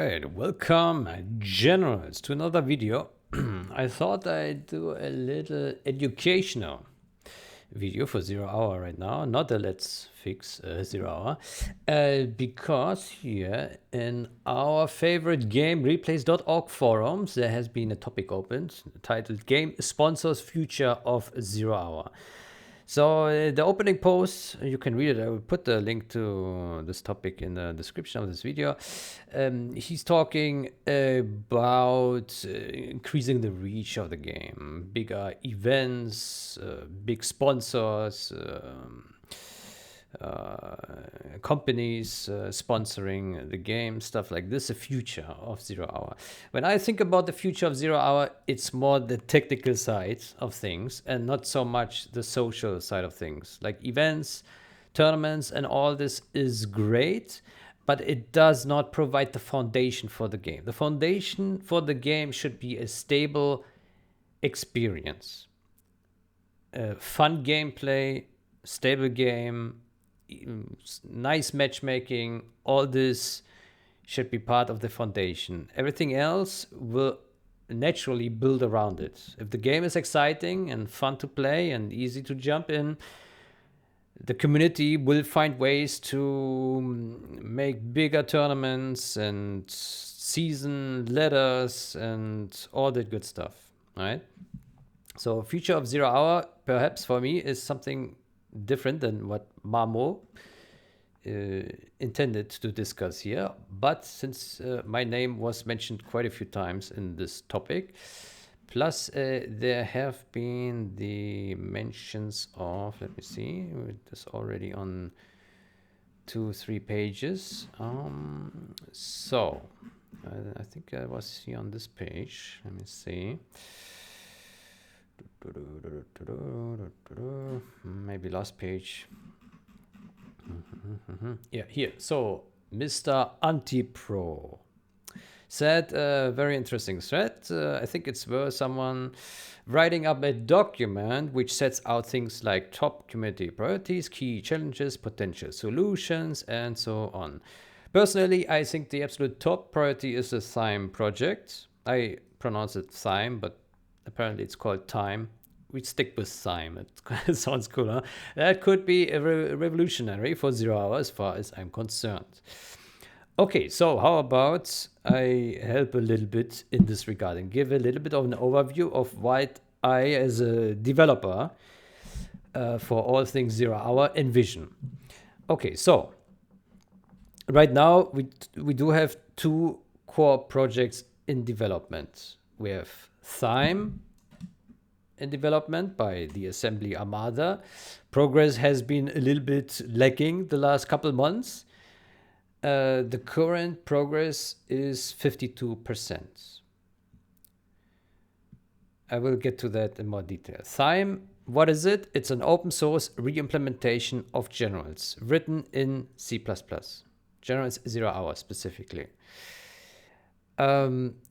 Alright, welcome generals to another video. I thought I'd do a little educational video for 0 hour right now, not a let's fix 0 hour, because here in our favorite game replays.org forums there has been a topic opened titled Game Sponsors Future of 0 Hour. So the opening post, you can read it. I will put the link to this topic in the description of this video. He's talking about increasing the reach of the game, bigger events, big sponsors, companies sponsoring the game, stuff like this, the future of 0 hour. When I think about the future of 0 hour, it's more the technical side of things and not so much the social side of things. Like events, tournaments, and all this is great, but it does not provide the foundation for the game. The foundation for the game should be a stable experience, fun gameplay, stable game, nice matchmaking. All this should be part of the foundation. Everything else will naturally build around it. If the game is exciting and fun to play and easy to jump in, the community will find ways to make bigger tournaments and season ladders and all that good stuff, right? So future of 0 hour, perhaps for me, is something different than what Mamo intended to discuss here. But since my name was mentioned quite a few times in this topic, plus there have been the mentions of, let me see, it's already on 2-3 pages. So I think I was here on this page. Let me see. Maybe last page. Yeah, here. So Mr. Antipro said a very interesting thread. I think it's worth someone writing up a document which sets out things like top community priorities, key challenges, potential solutions, and so on. Personally, I think the absolute top priority is the Thyme project. I pronounce it Thyme, but apparently it's called Thyme. We stick with Thyme. It sounds cool, huh? That could be a revolutionary for 0 hour as far as I'm concerned. Okay, so how about I help a little bit in this regard and give a little bit of an overview of what I, as a developer for all things 0 hour, envision. Okay, so right now we do have 2 core projects in development. We have Thyme in development by the assembly armada. Progress has been a little bit lacking the last couple months. The current progress is 52%. I will get to that in more detail. Thyme, what is it? It's an open source re-implementation of Generals written in C++. Generals 0 hour specifically.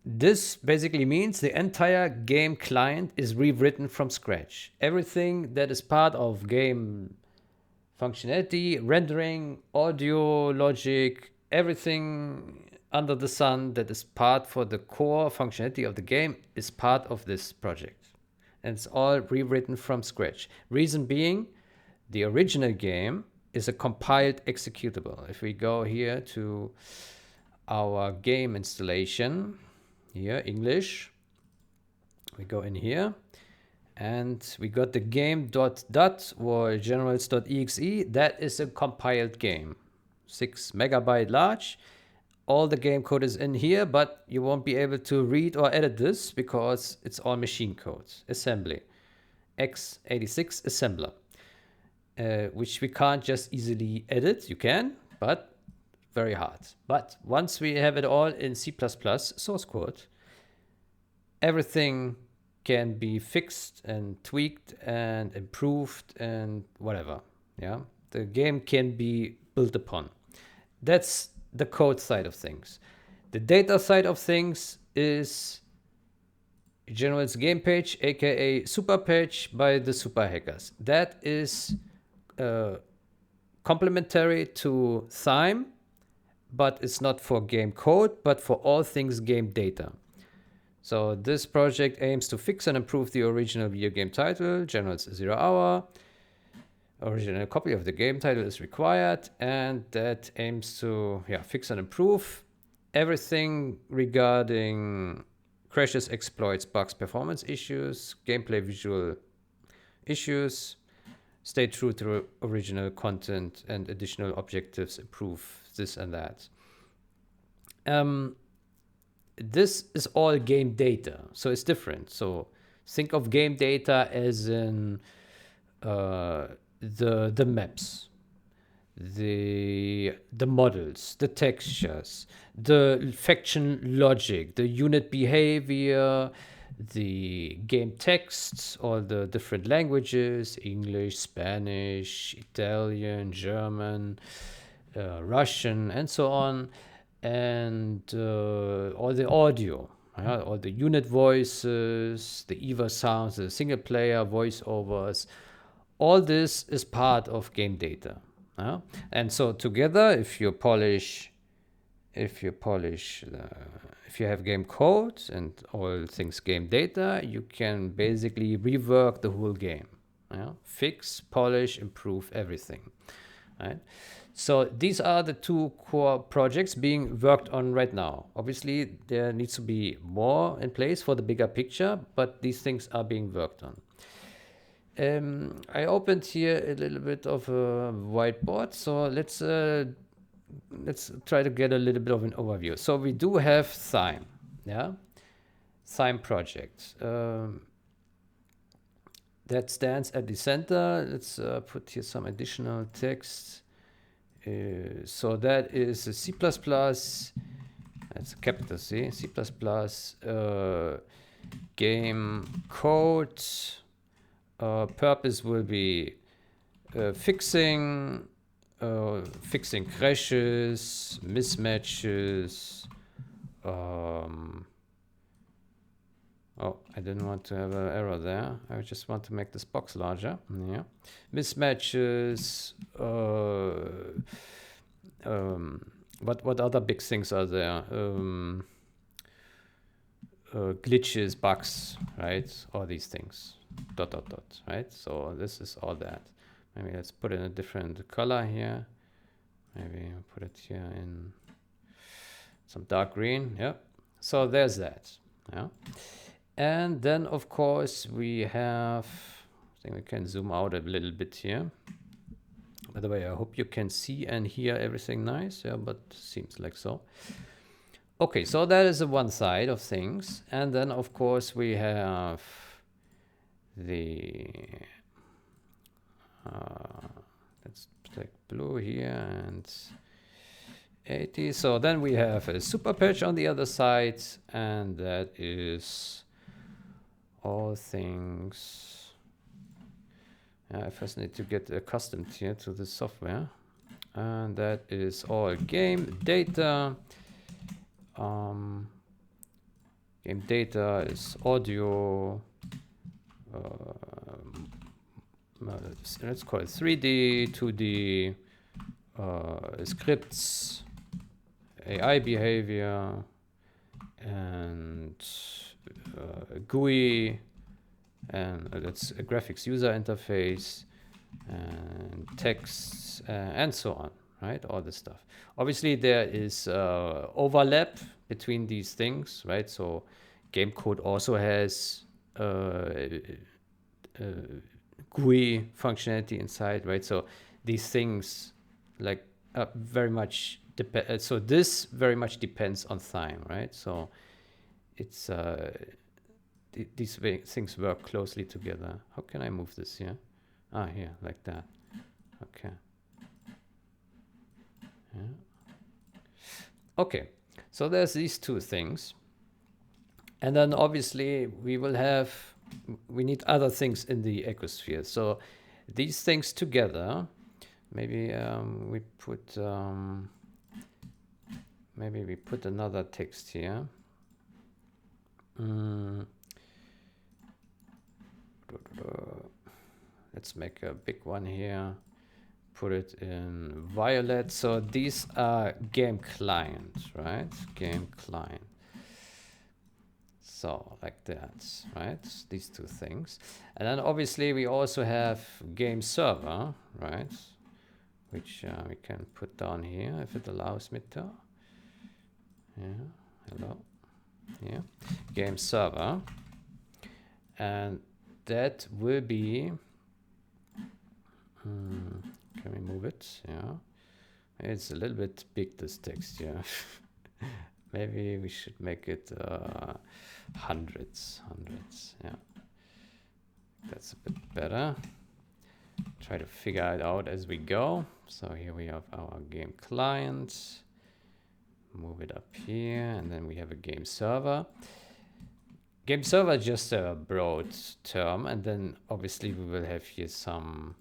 This basically means the entire game client is rewritten from scratch. Everything that is part of game functionality, rendering, audio, logic, everything under the sun that is part for the core functionality of the game is part of this project. And it's all rewritten from scratch. Reason being, the original game is a compiled executable. If we go here to our game installation, here, English, we go in here and we got the game.dat or generals.exe. That is a compiled game, 6 megabyte large. All the game code is in here, but you won't be able to read or edit this because it's all machine code. Assembly, x86 assembler, which we can't just easily edit. You can, but very hard. But once we have it all in C++ source code, everything can be fixed and tweaked and improved and whatever. Yeah, the game can be built upon. That's the code side of things. The data side of things is General's game page, aka super page by the super hackers. That is complementary to Thyme, but it's not for game code, but for all things game data. So this project aims to fix and improve the original video game title, generates 0 hour. Original copy of the game title is required, and that aims to fix and improve everything regarding crashes, exploits, bugs, performance issues, gameplay, visual issues. Stay true to original content and additional objectives, improve this and that. This is all game data, so it's different. So think of game data as in the maps, the models, the textures, the faction logic, the unit behavior, the game texts, all the different languages, English, Spanish, Italian, German, Russian, and so on, and all the audio, all the unit voices, the EVA sounds, the single player voiceovers. All this is part of game data. And so together, if you have game code and all things game data, you can basically rework the whole game. Fix, polish, improve everything. Right? So these are the two core projects being worked on right now. Obviously, there needs to be more in place for the bigger picture, but these things are being worked on. I opened here a little bit of a whiteboard, so let's try to get a little bit of an overview. So we do have thyme, thyme project. That stands at the center. Let's put here some additional text. So that is a C++, that's a capital C, C++, game code. Purpose will be fixing crashes, mismatches. Oh, I didn't want to have an error there. I just want to make this box larger. Yeah, mismatches. What other big things are there? Glitches, bugs, right? All these things. ... right? So this is all that. Maybe let's put it in a different color here. Maybe put it here in some dark green. Yeah. So there's that. Yeah. And then of course we have, I think we can zoom out a little bit here. By the way, I hope you can see and hear everything nice. Yeah, but seems like so. Okay, so that is the one side of things. And then of course we have the let's take blue here and 80. So then we have a super patch on the other side, and that is all things. I first need to get accustomed here to the software, and that is all game data. Game data is audio. Let's call it 3D, 2D, scripts, AI behavior, and GUI, and that's a graphics user interface, and texts, and so on, right? All this stuff. Obviously, there is overlap between these things, right? So game code also has GUI functionality inside, right? So these things like very much depend. So this very much depends on thyme, right? So it's these things work closely together. How can I move this here? Ah, here, like that. Okay. Yeah. Okay. So there's these two things, and then obviously we need other things in the ecosphere. So these things together, maybe we put another text here. Let's make a big one here. put it in violet. So these are game client, right? Game client. So like that, right? These two things. And then obviously we also have game server, right? Which we can put down here if it allows me to. Yeah, hello. Yeah, game server. And that will be, can we move it? Yeah, it's a little bit big, this text, yeah. Maybe we should make it hundreds, yeah. That's a bit better. Try to figure it out as we go. So here we have our game client. Move it up here, and then we have a game server. Game server is just a broad term, and then obviously we will have here some,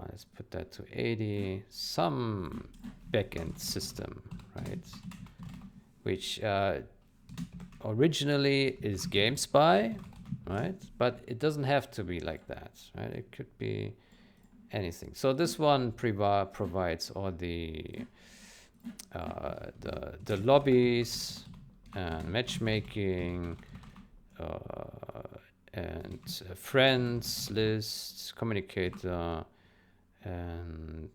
let's put that to 80, some backend system, right? Which originally is GameSpy, right? But it doesn't have to be like that, right? It could be anything. So this one provides all the lobbies and matchmaking and friends lists, communicator, and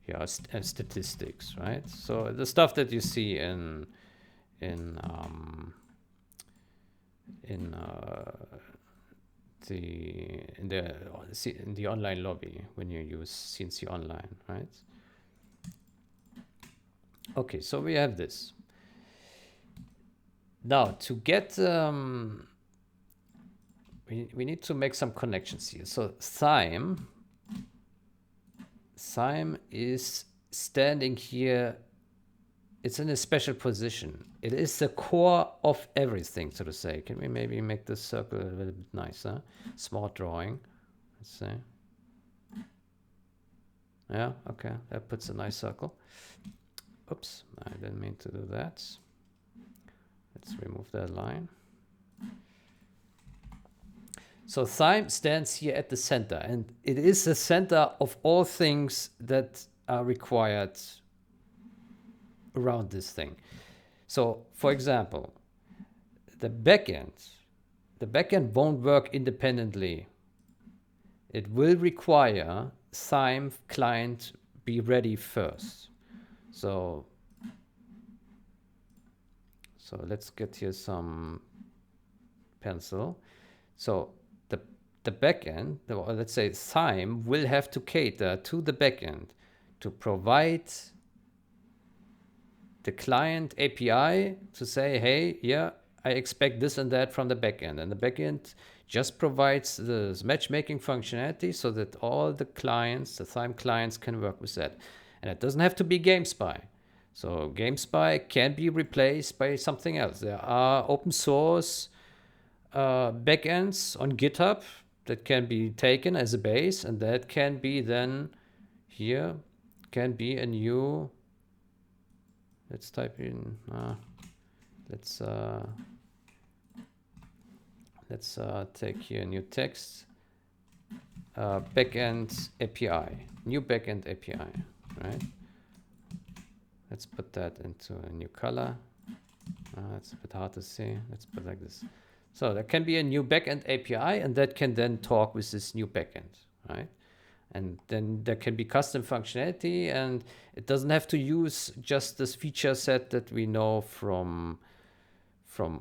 yeah, and statistics, right? So the stuff that you see in the online lobby when you use CNC Online, right? Okay, so we have this. Now to get we need to make some connections here. So thyme is standing here. It's in a special position. It is the core of everything, so to say. Can we maybe make this circle a little bit nicer? Smart drawing. Let's see. Yeah, okay. That puts a nice circle. Oops, I didn't mean to do that. Let's remove that line. So thyme stands here at the center, and it is the center of all things that are required around this thing. So, for example, the backend won't work independently. It will require thyme client be ready first. So let's get here some pencil. So the backend, or let's say thyme, will have to cater to the backend to provide the client API to say, hey, yeah, I expect this and that from the backend. And the backend just provides the matchmaking functionality so that all the clients, the Thyme clients, can work with that. And it doesn't have to be GameSpy. So GameSpy can be replaced by something else. There are open source backends on GitHub that can be taken as a base, and that can be then here, can be a new, let's type in, let's take here a new text, backend API, new backend API, right? Let's put that into a new color. That's a bit hard to see. Let's put it like this. So there can be a new backend API, and that can then talk with this new backend, right? And then there can be custom functionality, and it doesn't have to use just this feature set that we know from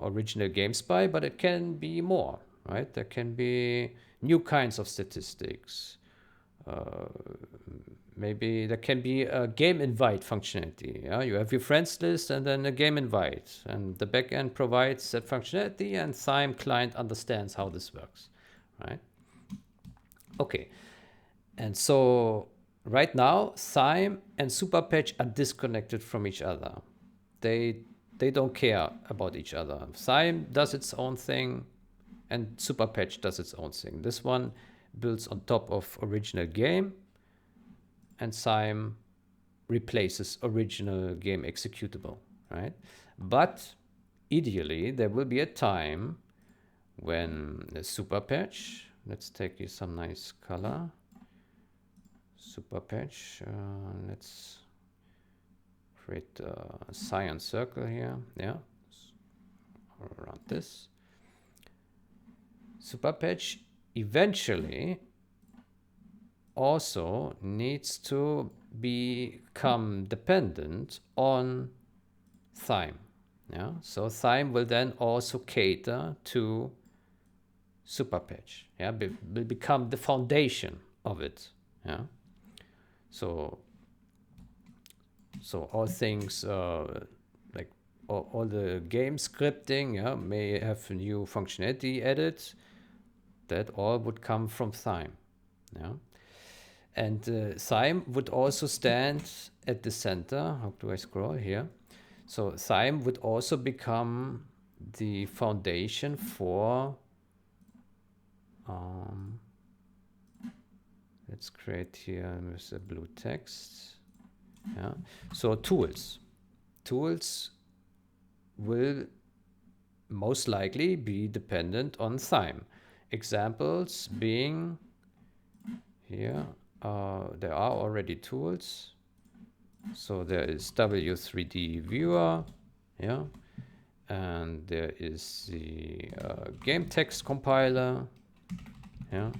original GameSpy, but it can be more, right? There can be new kinds of statistics. Maybe there can be a game invite functionality. Yeah? You have your friends list and then a game invite, and the backend provides that functionality, and Thyme client understands how this works, right? Okay, and so right now Thyme and Superpatch are disconnected from each other. They don't care about each other. Thyme does its own thing, and Superpatch does its own thing. This one builds on top of original game, and Thyme replaces original game executable, right? But ideally, there will be a time when the Superpatch, let's take you some nice color, super patch. Let's create a cyan circle here. Yeah, around this. Super patch eventually also needs to become dependent on thyme. Yeah, so thyme will then also cater to super patch. Yeah, will become the foundation of it. Yeah, so all things like all the game scripting, yeah, may have new functionality added. That all would come from thyme. Yeah, and thyme would also stand at the center. How do I scroll here? So thyme would also become the foundation for let's create here with the blue text. Yeah. So tools will most likely be dependent on thyme. Examples being here, there are already tools. So there is W3D viewer, yeah, and there is the game text compiler, yeah,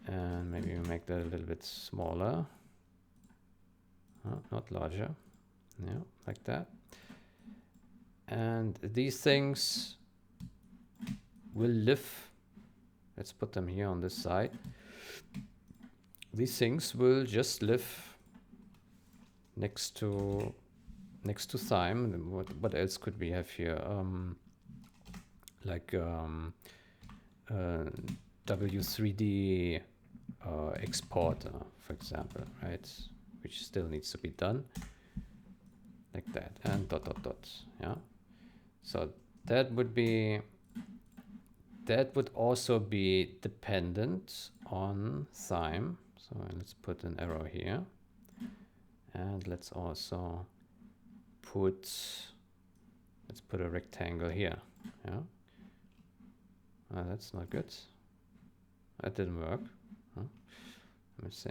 and maybe we make that a little bit smaller, not larger, yeah, like that. And these things will live. Let's put them here on this side. These things will just live next to thyme. What else could we have here? Like W3D exporter, for example, right? Which still needs to be done, like that, and dot dot dot. Yeah. So that would also be dependent on thyme. So let's put an arrow here, and let's also let's put a rectangle here. Yeah. That's not good. That didn't work. Huh? Let me see.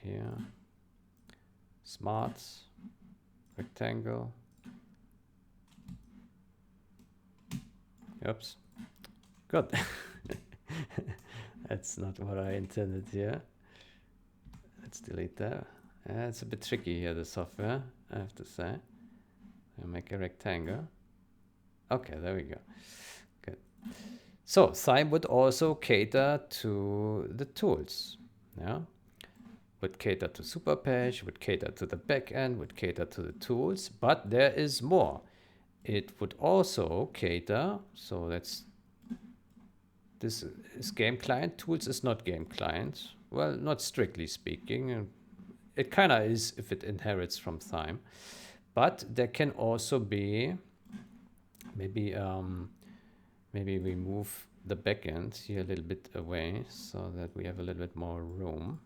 Here. Smart rectangle. Oops. Good. That's not what I intended here. Let's delete that. It's a bit tricky here, the software, I have to say. I'll make a rectangle. Okay, there we go. Good. So thyme would also cater to the tools. Yeah. Would cater to super patch, would cater to the backend, would cater to the tools, but there is more. It would also cater, so this is game client. Tools is not game client. Well, not strictly speaking. It kind of is if it inherits from thyme. But there can also be, maybe we move the backend here a little bit away so that we have a little bit more room.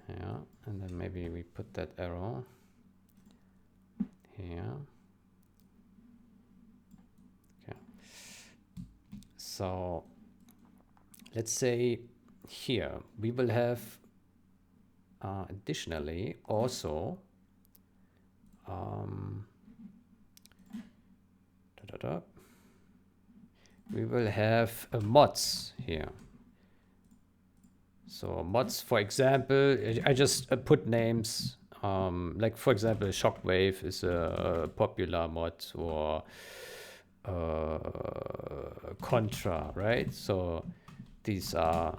Yeah, and then maybe we put that arrow here. Okay. So let's say here we will have additionally also we will have mods here. So mods, for example, I just put names, like for example, Shockwave is a popular mod, or Contra, right? So these are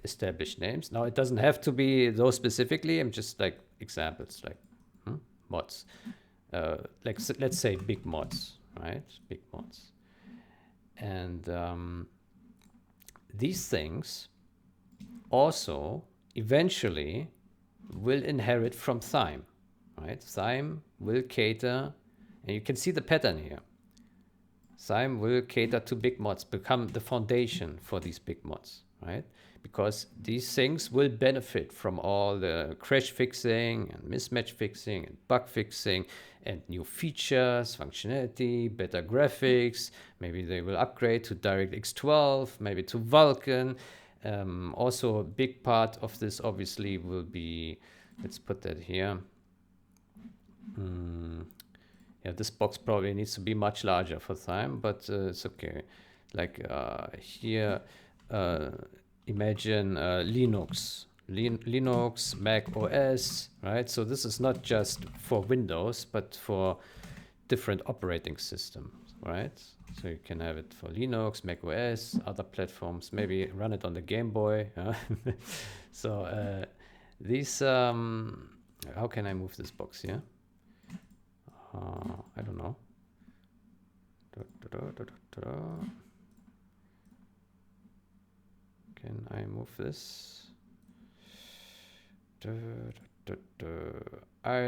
established names. Now it doesn't have to be those specifically. I'm just like examples, like mods, like let's say big mods, right? Big mods, and these things also eventually will inherit from thyme, right? Thyme will cater, and you can see the pattern here. Thyme will cater to big mods, become the foundation for these big mods, right? Because these things will benefit from all the crash fixing and mismatch fixing and bug fixing and new features, functionality, better graphics. Maybe they will upgrade to DirectX 12, maybe to Vulkan. Also, a big part of this obviously will be, let's put that here. Yeah, this box probably needs to be much larger for Thyme, but it's okay. Like here, uh, imagine Linux, Mac OS, right? So this is not just for Windows, but for different operating systems, right? So you can have it for Linux, Mac OS, other platforms, maybe run it on the Game Boy. So these, how can I move this box here? I don't know. Can I move this? I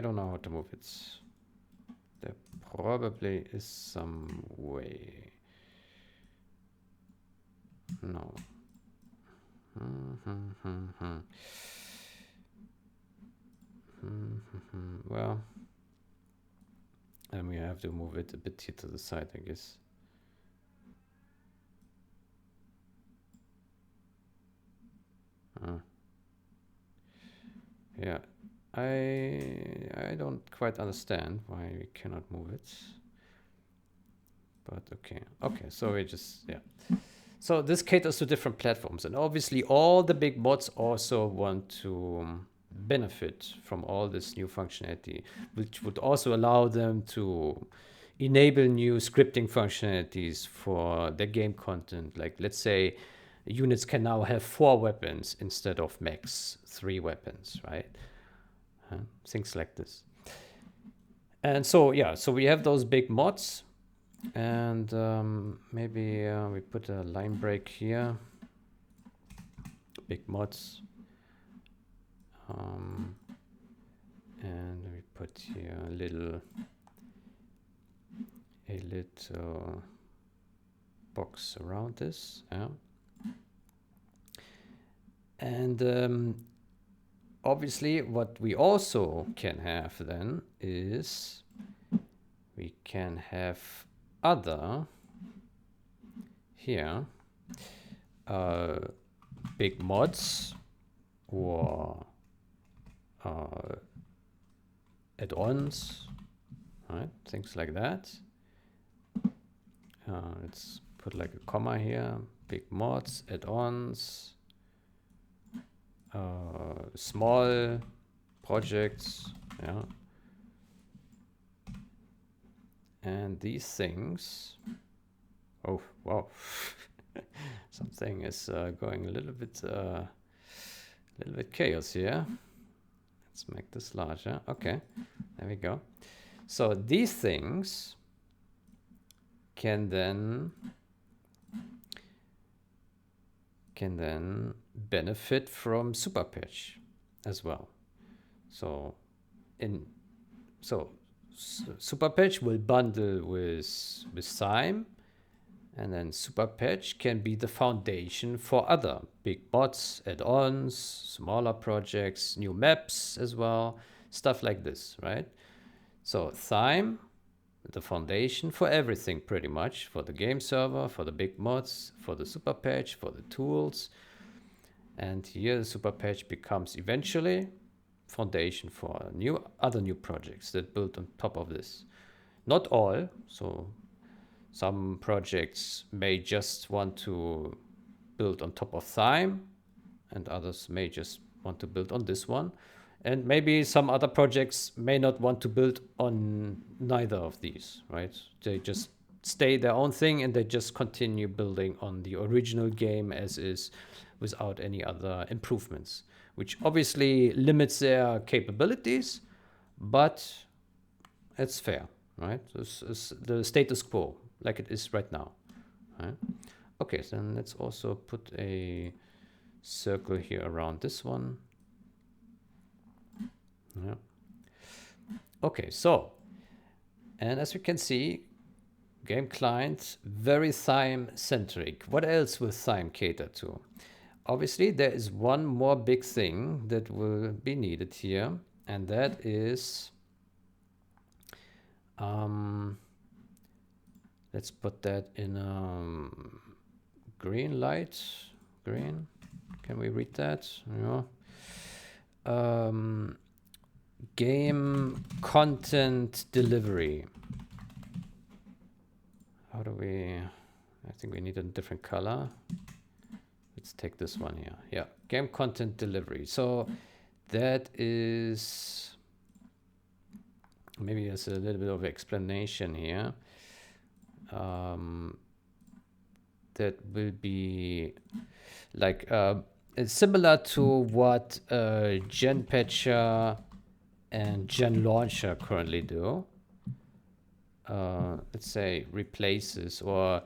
don't know how to move it. There probably is some way. No. Well, and we have to move it a bit here to the side, I guess. Yeah, I don't quite understand why we cannot move it. But okay, so we just, yeah. So this caters to different platforms, and obviously all the big bots also want to benefit from all this new functionality, which would also allow them to enable new scripting functionalities for their game content. Like, let's say units can now have 4 weapons instead of max 3 weapons, right? Things like this. And so, yeah, so we have those big mods. And maybe we put a line break here. Big mods. And we put here a little box around this. Yeah. And obviously what we also can have then is we can have other here big mods or add-ons, right? Things like that. Let's put like a comma here. Big mods, add-ons, small projects, yeah. And these things, oh wow, something is going a little bit chaos here. Let's make this larger. Okay, there we go. So these things can then benefit from super patch as well. So super patch will bundle with thyme, and then super patch can be the foundation for other big mods, add-ons, smaller projects, new maps as well, stuff like this, right? So thyme, the foundation for everything pretty much, for the game server, for the big mods, for the super patch, for the tools. And here the super patch becomes eventually foundation for other new projects that build on top of this. Not all, so some projects may just want to build on top of thyme, and others may just want to build on this one. And maybe some other projects may not want to build on neither of these, right? They just stay their own thing and they just continue building on the original game as is without any other improvements, which obviously limits their capabilities, but it's fair, right? This is the status quo, like it is right now, right? Okay, so then let's also put a circle here around this one. Yeah. Okay, so, and as we can see, game client, very thyme centric. What else will thyme cater to? obviously there is one more big thing that will be needed here, and that is, let's put that in green light. Green. Can we read that? Yeah. Game content delivery. How do we... I think we need a different color. Let's take this one here. Yeah, game content delivery. So that is... maybe there's a little bit of explanation here. That will be like similar to what Gen Patcher and Gen Launcher currently do. Let's say replaces or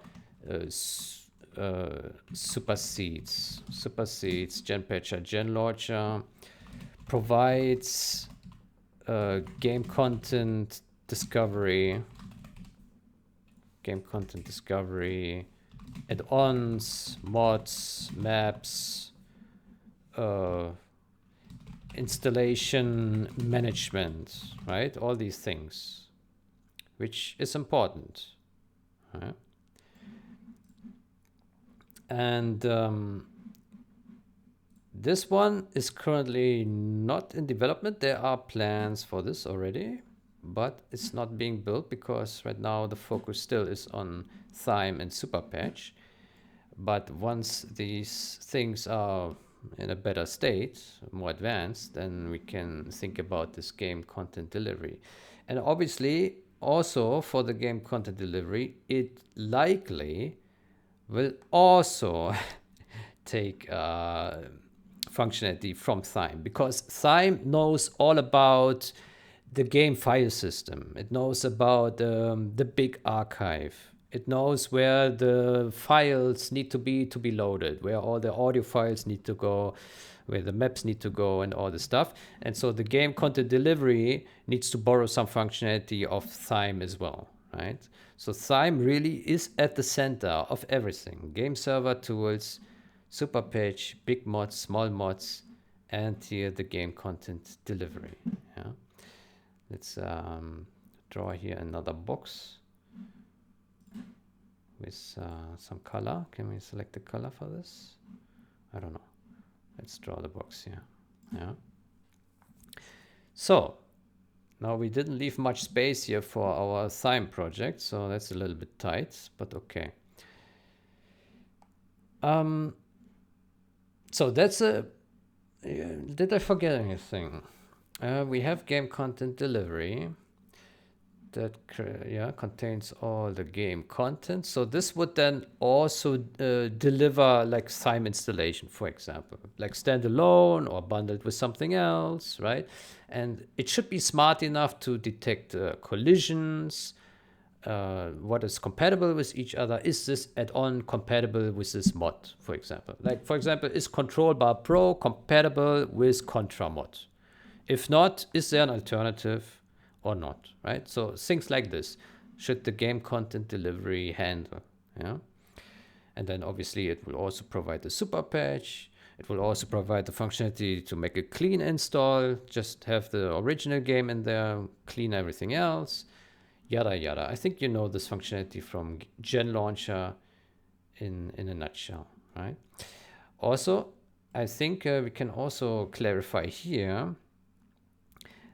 supersedes Gen Patcher. Gen Launcher provides game content discovery, add-ons, mods, maps, installation management, right? All these things, which is important. Right? And this one is currently not in development. There are plans for this already, but it's not being built because right now the focus still is on Thyme and Superpatch. But once these things are in a better state, more advanced, then we can think about this game content delivery. And obviously, also for the game content delivery, it likely will also take functionality from Thyme, because Thyme knows all about the game file system. It knows about the big archive. It knows where the files need to be loaded, where all the audio files need to go, where the maps need to go, and all the stuff. And so the game content delivery needs to borrow some functionality of Thyme as well, right? So Thyme really is at the center of everything. Game server tools, Superpatch, big mods, small mods, and here the game content delivery. Yeah. Let's draw here another box with some color. Can we select the color for this? I don't know. Let's draw the box here. Yeah. So now we didn't leave much space here for our Thyme project, so that's a little bit tight, but okay. So that's a... did I forget anything? We have game content delivery that contains all the game content. So this would then also deliver like Thyme installation, for example, like standalone or bundled with something else, right? And it should be smart enough to detect collisions, what is compatible with each other. Is this add-on compatible with this mod, for example? Like, for example, is Control Bar Pro compatible with Contra mod? If not, is there an alternative or not, right? So things like this should the game content delivery handle, yeah? And then obviously it will also provide the super patch. It will also provide the functionality to make a clean install, just have the original game in there, clean everything else, yada yada. I think you know this functionality from Gen Launcher in a nutshell, right? Also, I think we can also clarify here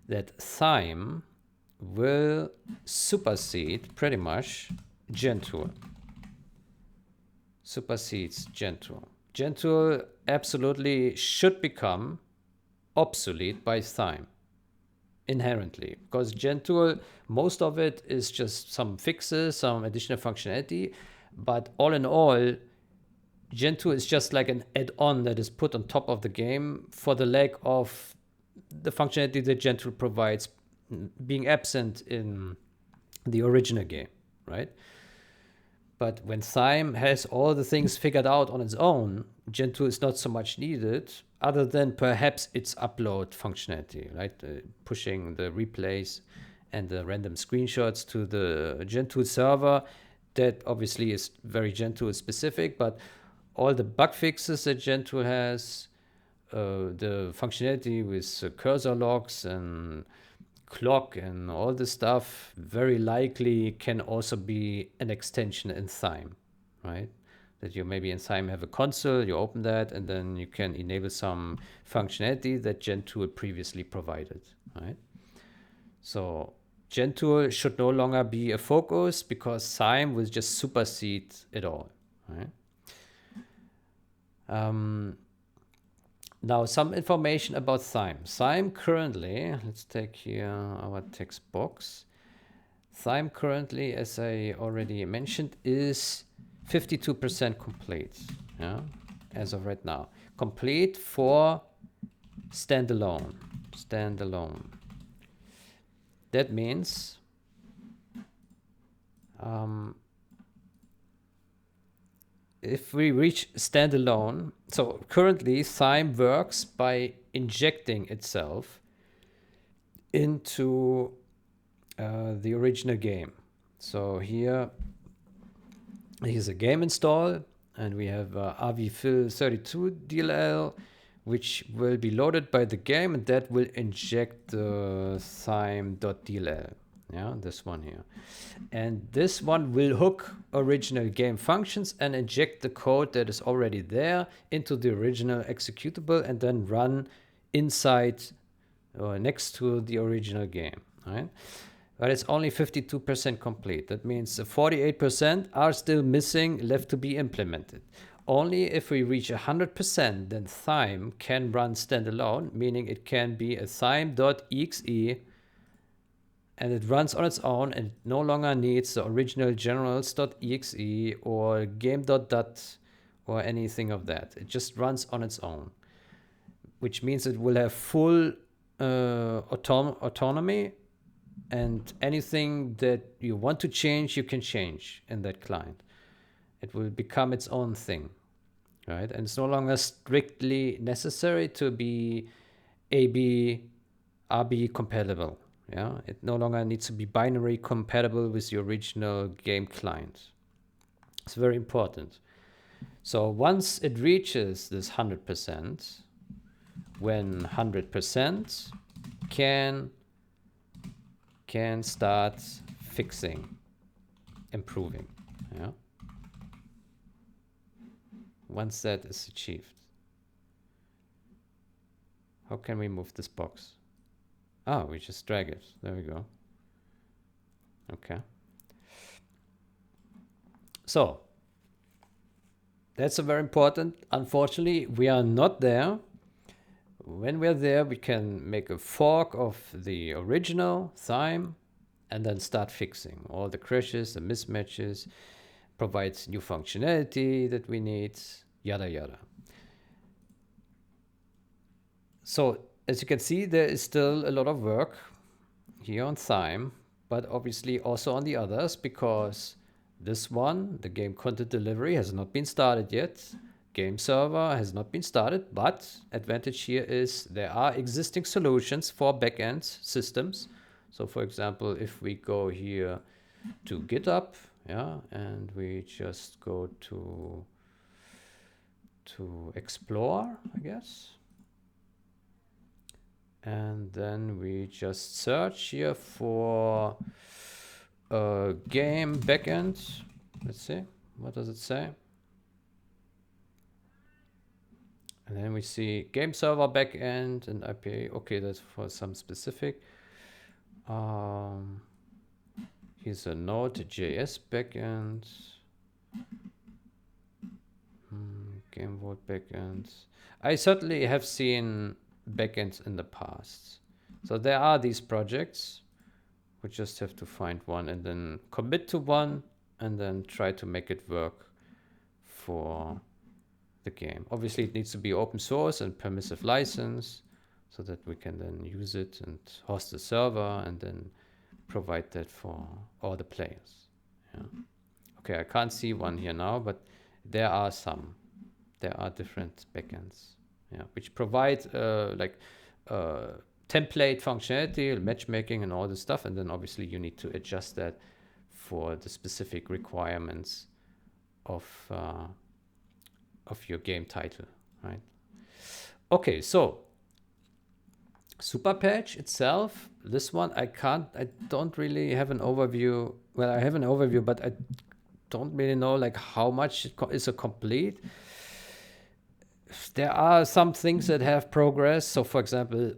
that Thyme will supersede pretty much Gentool. Supersedes Gentool. Gentool absolutely should become obsolete by Thyme, inherently, because Gentool, most of it is just some fixes, some additional functionality, but all in all, Gentool is just like an add-on that is put on top of the game for the lack of the functionality that Gentool provides being absent in the original game, right? But when Thyme has all the things figured out on its own, Gentoo is not so much needed, other than perhaps its upload functionality, right? Pushing the replays and the random screenshots to the Gentoo server. That obviously is very Gentoo specific, but all the bug fixes that Gentoo has, the functionality with cursor locks and clock and all this stuff very likely can also be an extension in Thyme, right? That you maybe in Thyme have a console, you open that, and then you can enable some functionality that Gentoo previously provided, right? So Gentoo should no longer be a focus because Thyme will just supersede it all, right? Now, some information about Thyme. Thyme currently, let's take here our text box. Thyme currently, as I already mentioned, is 52% complete, yeah, as of right now. Complete for standalone. Standalone. That means if we reach standalone, so currently Thyme works by injecting itself into the original game. So here's a game install, and we have rvfill32 DLL, which will be loaded by the game, and that will inject the thyme.dll. Yeah, this one here. And this one will hook original game functions and inject the code that is already there into the original executable and then run inside or next to the original game, right? But it's only 52% complete. That means 48% are still missing, left to be implemented. Only if we reach 100%, then Thyme can run standalone, meaning it can be a thyme.exe, and it runs on its own and no longer needs the original generals.exe or game.dat or anything of that. It just runs on its own, which means it will have full autonomy, and anything that you want to change, you can change in that client. It will become its own thing, right? And it's no longer strictly necessary to be AB, RB compatible. Yeah, it no longer needs to be binary compatible with the original game client. It's very important. So once it reaches this 100%, when 100% can start fixing, improving. Yeah. Once that is achieved, how can we move this box? Oh, we just drag it. There we go. Okay. So that's a very important. Unfortunately, we are not there. When we're there, we can make a fork of the original Thyme and then start fixing all the crashes, the mismatches, provides new functionality that we need, yada yada. So as you can see, there is still a lot of work here on Thyme, but obviously also on the others, because this one, the game content delivery, has not been started yet. Game server has not been started, but advantage here is there are existing solutions for backend systems. So for example, if we go here to GitHub, yeah, and we just go to explore, I guess. And then we just search here for game backend. Let's see, what does it say? And then we see game server backend and IP. Okay, that's for some specific. Here's a Node.js backend. Game Vault backend. I certainly have seen backends in the past. So there are these projects. We just have to find one and then commit to one and then try to make it work for the game. Obviously, it needs to be open source and permissive license so that we can then use it and host the server and then provide that for all the players. Yeah. Okay, I can't see one here now, but there are some. There are different backends, yeah, which provide template functionality, matchmaking, and all this stuff. And then obviously you need to adjust that for the specific requirements of of your game title, right? Okay, so super patch itself, this one I don't really have an overview. Well, I have an overview, but I don't really know like how much is a complete. There are some things that have progress. So for example,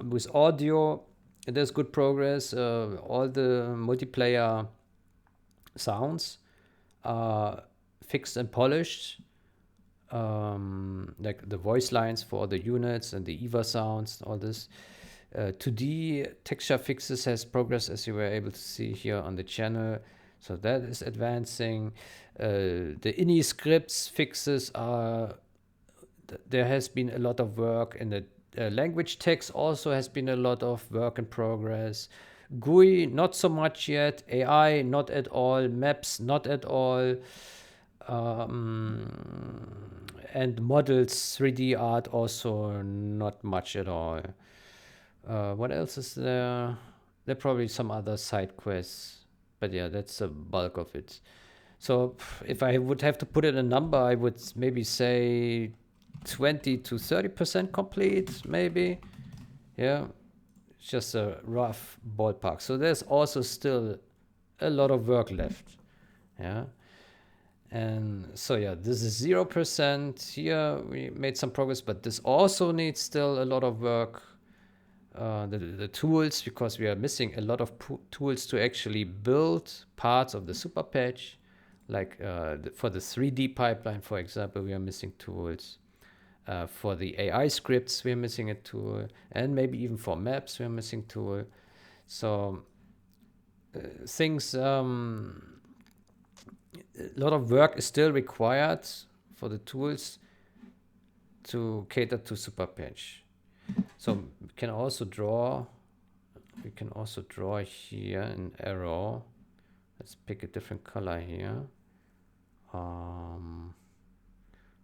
with audio, there's good progress. All the multiplayer sounds are fixed and polished. Like the voice lines for the units and the EVA sounds, all this. 2D texture fixes has progress, as you were able to see here on the channel. So that is advancing. The INI scripts fixes are, there has been a lot of work, and the language text also has been a lot of work in progress. GUI, not so much yet. AI, not at all. Maps, not at all. And models, 3D art, also not much at all. What else is there? There are probably some other side quests, but yeah, that's the bulk of it. So if I would have to put in a number, I would maybe say 20 to 30% complete, maybe. Yeah, it's just a rough ballpark. So there's also still a lot of work left. Yeah. And so yeah, this is 0%. Here we made some progress, but this also needs still a lot of work. The tools, because we are missing a lot of tools to actually build parts of the super patch. Like for the 3D pipeline, for example, we are missing tools. For the AI scripts, we are missing a tool. And maybe even for maps, we are missing a tool. So things, a lot of work is still required for the tools to cater to super patch. So we can also draw here an arrow. Let's pick a different color here.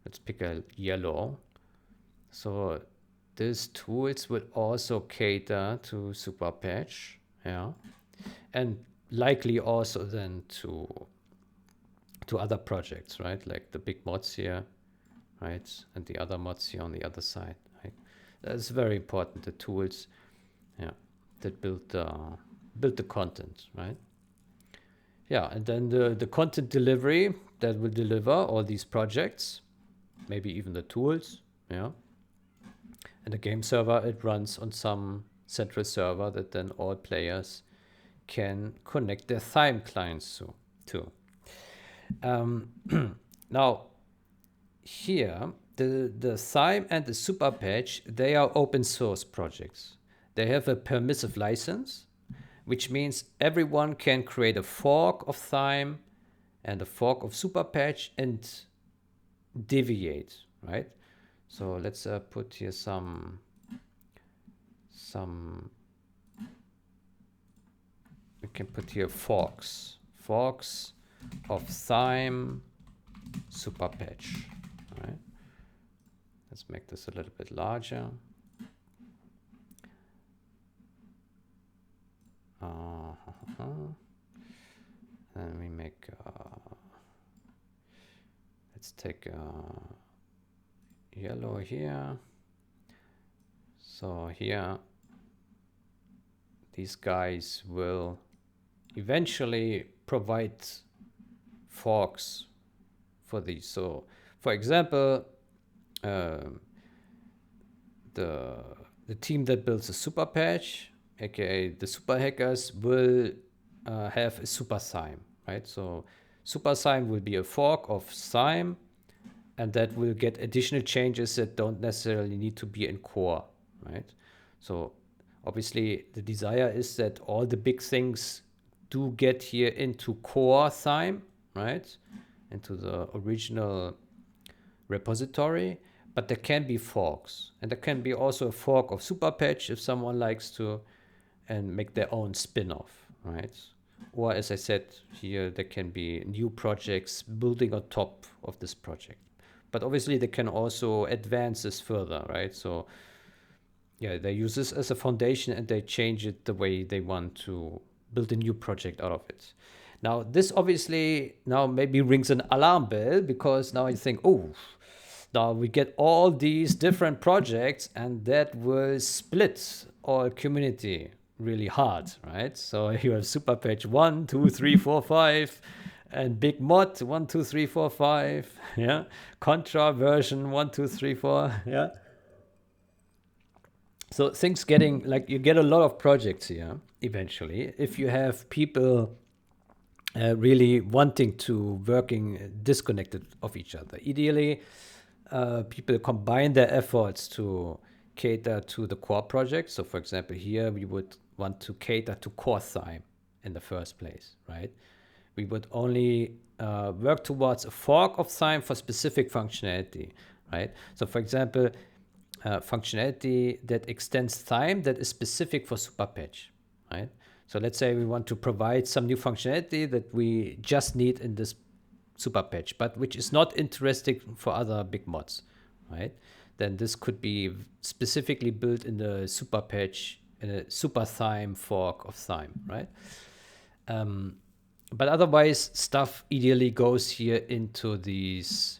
Let's pick a yellow. So these tools will also cater to super patch, yeah, and likely also then to other projects, right? Like the big mods here, right, and the other mods here on the other side. That's very important, the tools, yeah, that build the content, right? Yeah, and then the content delivery that will deliver all these projects, maybe even the tools, yeah. And the game server, it runs on some central server that then all players can connect their thyme clients to. Now, here, the thyme and the super patch, they are open source projects. They have a permissive license, which means everyone can create a fork of thyme and a fork of super patch and deviate, right? So let's put here some we can put here forks of thyme super patch, right? Let's make this a little bit larger. And we make, let's take yellow here. So here, these guys will eventually provide forks for these. So for example, the team that builds a super patch, aka the super hackers, will have a super thyme, right? So super thyme will be a fork of thyme, and that will get additional changes that don't necessarily need to be in core, right? So obviously the desire is that all the big things do get here into core thyme, right? Into the original repository, but there can be forks, and there can be also a fork of super patch if someone likes to, and make their own spin-off, right? Or as I said here, there can be new projects building on top of this project. But obviously they can also advance this further, right? So yeah, they use this as a foundation and they change it the way they want to build a new project out of it. Now, this obviously now maybe rings an alarm bell, because now I think, oh, Now we get all these different projects, and that will split our community really hard, right? So you have super patch 1, 2, 3, 4, 5, and big mod 1, 2, 3, 4, 5. Yeah, contra version 1, 2, 3, 4. Yeah. So things getting like you get a lot of projects here eventually if you have people really wanting to working disconnected of each other. Ideally, people combine their efforts to cater to the core project. So, for example, here we would want to cater to core thyme in the first place, right? We would only work towards a fork of thyme for specific functionality, right? So, for example, functionality that extends thyme that is specific for super patch, right? So let's say we want to provide some new functionality that we just need in this super patch, but which is not interesting for other big mods, right? Then this could be specifically built in the super patch, in a super thyme fork of thyme, right? But otherwise, stuff ideally goes here into these,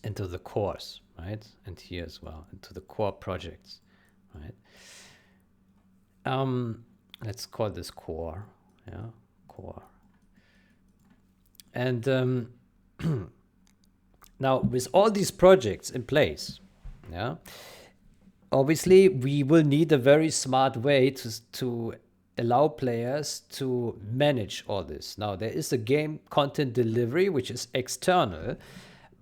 into the cores, right? And here as well, into the core projects, right? Let's call this core, yeah, core. And now with all these projects in place, yeah, obviously we will need a very smart way to allow players to manage all this. Now there is a game content delivery which is external,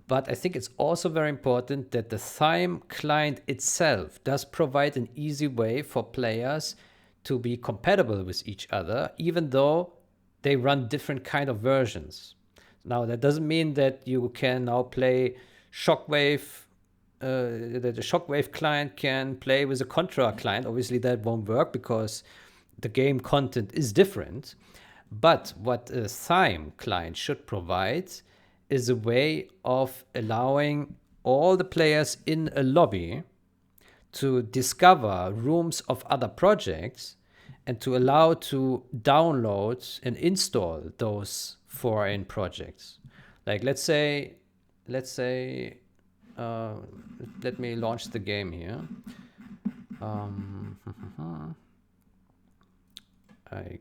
but I think it's also very important that the Thyme client itself does provide an easy way for players to be compatible with each other, even though they run different kind of versions. Now, that doesn't mean that you can now play Shockwave, that the Shockwave client can play with a Contra client. Obviously, that won't work because the game content is different. But what a Thyme client should provide is a way of allowing all the players in a lobby to discover rooms of other projects and to allow to download and install those foreign projects. Like let's say, let me launch the game here. I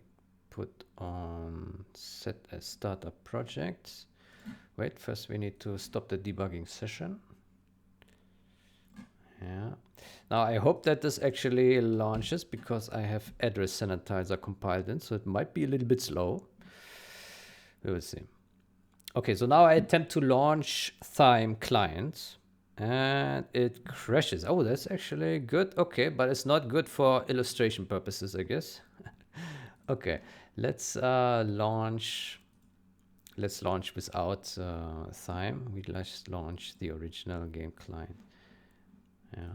put on set as startup project. Wait, first we need to stop the debugging session. Yeah. Now I hope that this actually launches because I have address sanitizer compiled in, so it might be a little bit slow. We will see. Okay, so now I attempt to launch Thyme client and it crashes. Oh, that's actually good. Okay, but it's not good for illustration purposes, I guess. Okay, let's launch. Let's launch without Thyme. We let's launch the original game client. Yeah.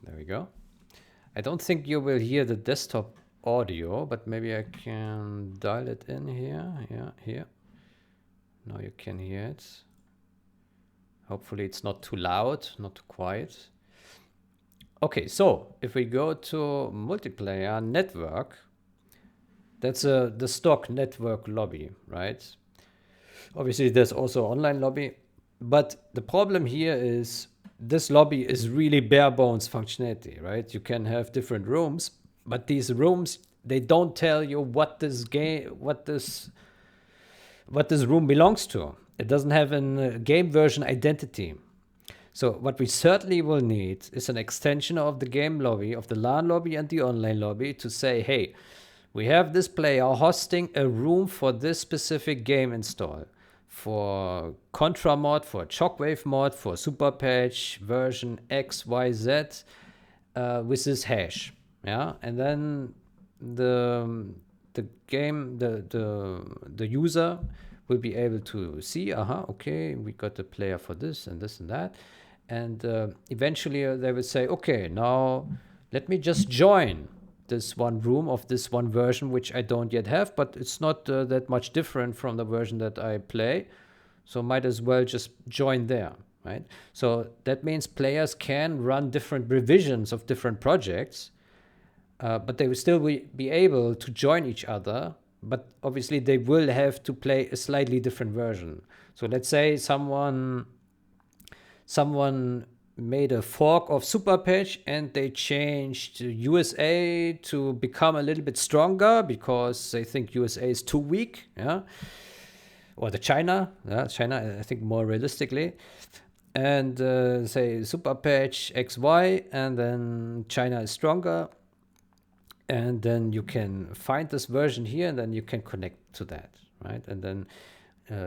There we go. I don't think you will hear the desktop audio, but maybe I can dial it in here. Yeah, here. Now you can hear it. Hopefully it's not too loud, not too quiet. Okay, so if we go to multiplayer network, that's the stock network lobby, right? Obviously there's also online lobby, but the problem here is this lobby is really bare bones functionality, right? You can have different rooms, but these rooms, they don't tell you what this room belongs to. It doesn't have a game version identity. So what we certainly will need is an extension of the game lobby, of the LAN lobby and the online lobby to say, hey, we have this player hosting a room for this specific game install. For Contra mod, for Shockwave mod, for Super Patch version XYZ with this hash. Yeah, and then the user will be able to see, okay, we got the player for this and this and that. And eventually they will say, okay, now let me just join this one room of this one version, which I don't yet have, but it's not that much different from the version that I play. So might as well just join there, right? So that means players can run different revisions of different projects, but they will still be able to join each other but obviously they will have to play a slightly different version. So let's say someone made a fork of super patch and they changed USA to become a little bit stronger because they think USA is too weak, yeah, or the China, yeah, China, I think more realistically, and say super patch XY, and then China is stronger, and then you can find this version here, and then you can connect to that, right? And then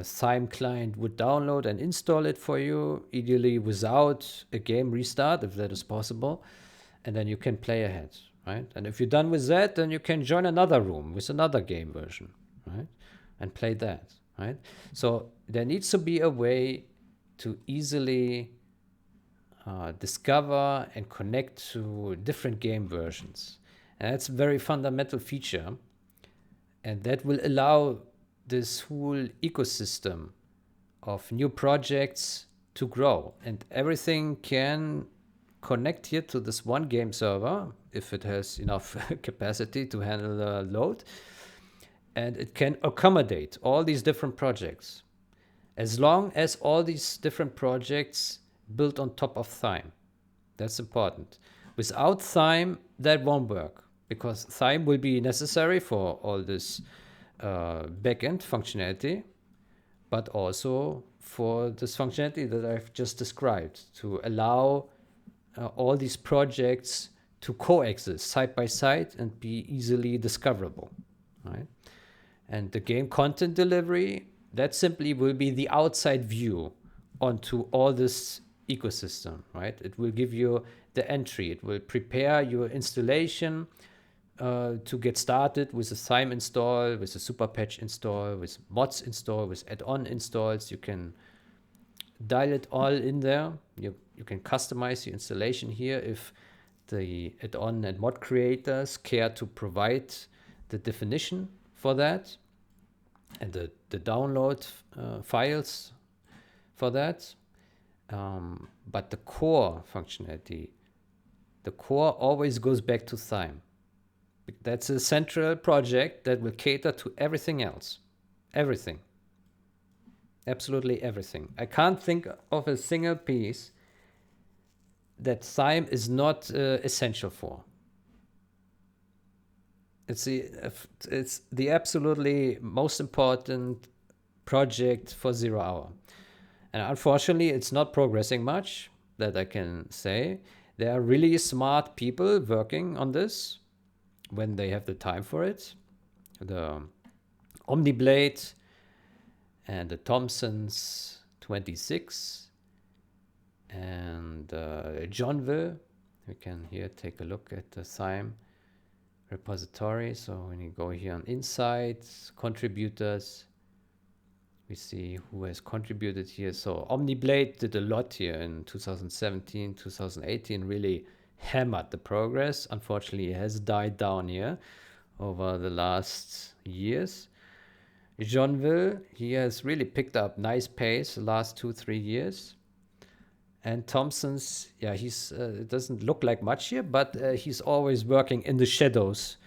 Thyme client would download and install it for you, ideally without a game restart, if that is possible, and then you can play ahead, right? And if you're done with that, then you can join another room with another game version, right? And play that, right? So there needs to be a way to easily discover and connect to different game versions. And that's a very fundamental feature. And that will allow this whole ecosystem of new projects to grow. And everything can connect here to this one game server if it has enough capacity to handle the load. And it can accommodate all these different projects as long as all these different projects built on top of Thyme. That's important. Without Thyme, that won't work because Thyme will be necessary for all this backend functionality, but also for this functionality that I've just described to allow all these projects to coexist side by side and be easily discoverable, right? And the game content delivery, that simply will be the outside view onto all this ecosystem, right? It will give you the entry. It will prepare your installation to get started with a Thyme install, with a super patch install, with mods install, with add-on installs. You can dial it all in there. You can customize your installation here if the add-on and mod creators care to provide the definition for that and the download files for that. But the core functionality, the core always goes back to Thyme. That's a central project that will cater to everything else. Everything. Absolutely everything. I can't think of a single piece that Thyme is not essential for. It's the absolutely most important project for 0 hour. And unfortunately, it's not progressing much, that I can say. There are really smart people working on this when they have the time for it. The Omniblade and the Thompson's 26 and Johnville. We can here take a look at the Thyme repository. So when you go here on Insights, Contributors, we see who has contributed here. So Omniblade did a lot here in 2017, 2018, really hammered the progress. Unfortunately, it has died down here over the last years. Johnville, he has really picked up nice pace the last 2-3 years. And Thompson's, yeah, it doesn't look like much here, but he's always working in the shadows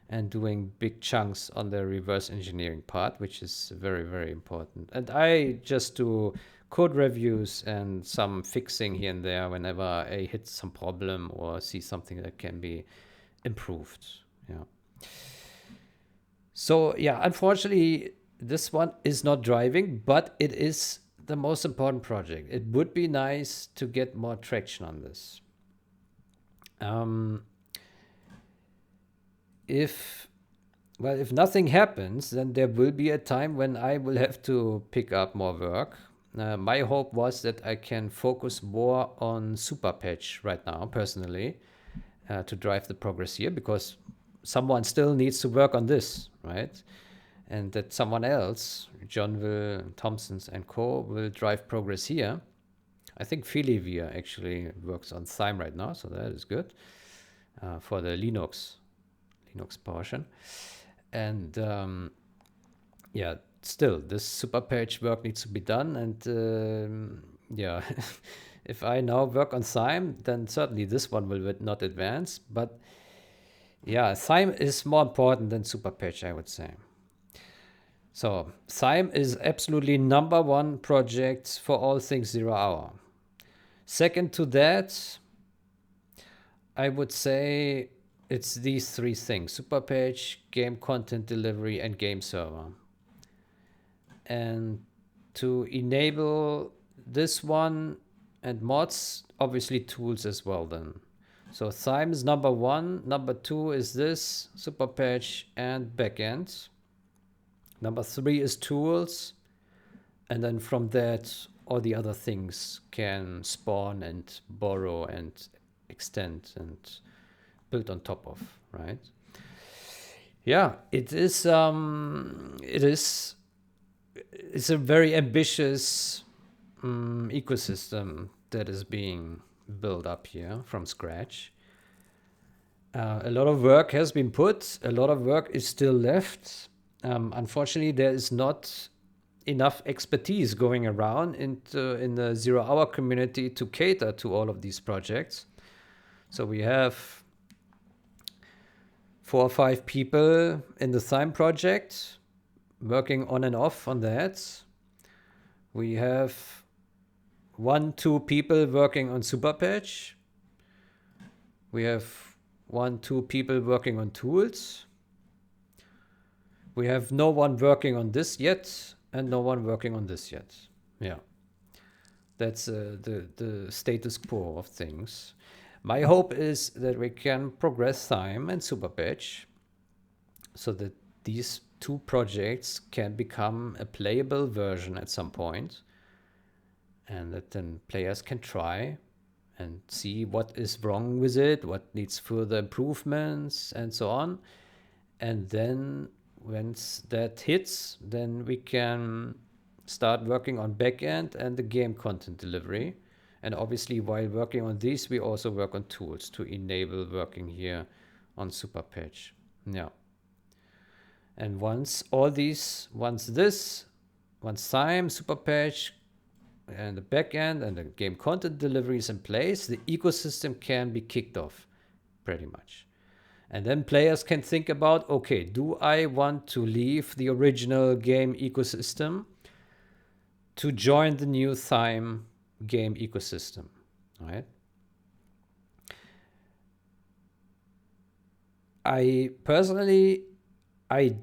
and doing big chunks on the reverse engineering part, which is very, very important. And I just do code reviews and some fixing here and there whenever I hit some problem or see something that can be improved. Yeah. So yeah, unfortunately, this one is not driving, but it is the most important project. It would be nice to get more traction on this. If nothing happens, then there will be a time when I will have to pick up more work. My hope was that I can focus more on super patch right now, personally, to drive the progress here, because someone still needs to work on this, right? And that someone else, Johnville, Thompson's and co, will drive progress here. I think Filivia actually works on Thyme right now, so that is good for the Linux portion. And yeah, still, this super patch work needs to be done. And yeah, if I now work on Thyme, then certainly this one will not advance. But yeah, Thyme is more important than super patch, I would say. So thyme is absolutely number one project for all things 0 hour. Second to that, I would say it's these three things: super page, game content delivery, and game server. And to enable this one and mods, obviously tools as well then. So thyme is number one. Number two is this, super patch and backend. Number three is tools. And then from that, all the other things can spawn and borrow and extend and build on top of, right? Yeah, it's a very ambitious ecosystem that is being built up here from scratch. A lot of work has been put. A lot of work is still left. Unfortunately, there is not enough expertise going around in the 0 hour community to cater to all of these projects. So we have 4 or 5 people in the thyme project working on and off on that. We have 1-2 people working on Superpatch. We have 1-2 people working on tools. We have no one working on this yet, and no one working on this yet. Yeah, that's the status quo of things. My hope is that we can progress Thyme and Superpatch so that these two projects can become a playable version at some point, and that then players can try and see what is wrong with it, what needs further improvements, and so on. And then once that hits, then we can start working on backend and the game content delivery. And obviously, while working on these, we also work on tools to enable working here on Superpatch. Yeah. And once Thyme, Superpatch, and the backend and the game content delivery is in place, the ecosystem can be kicked off pretty much. And then players can think about, okay, do I want to leave the original game ecosystem to join the new Thyme game ecosystem, right? I personally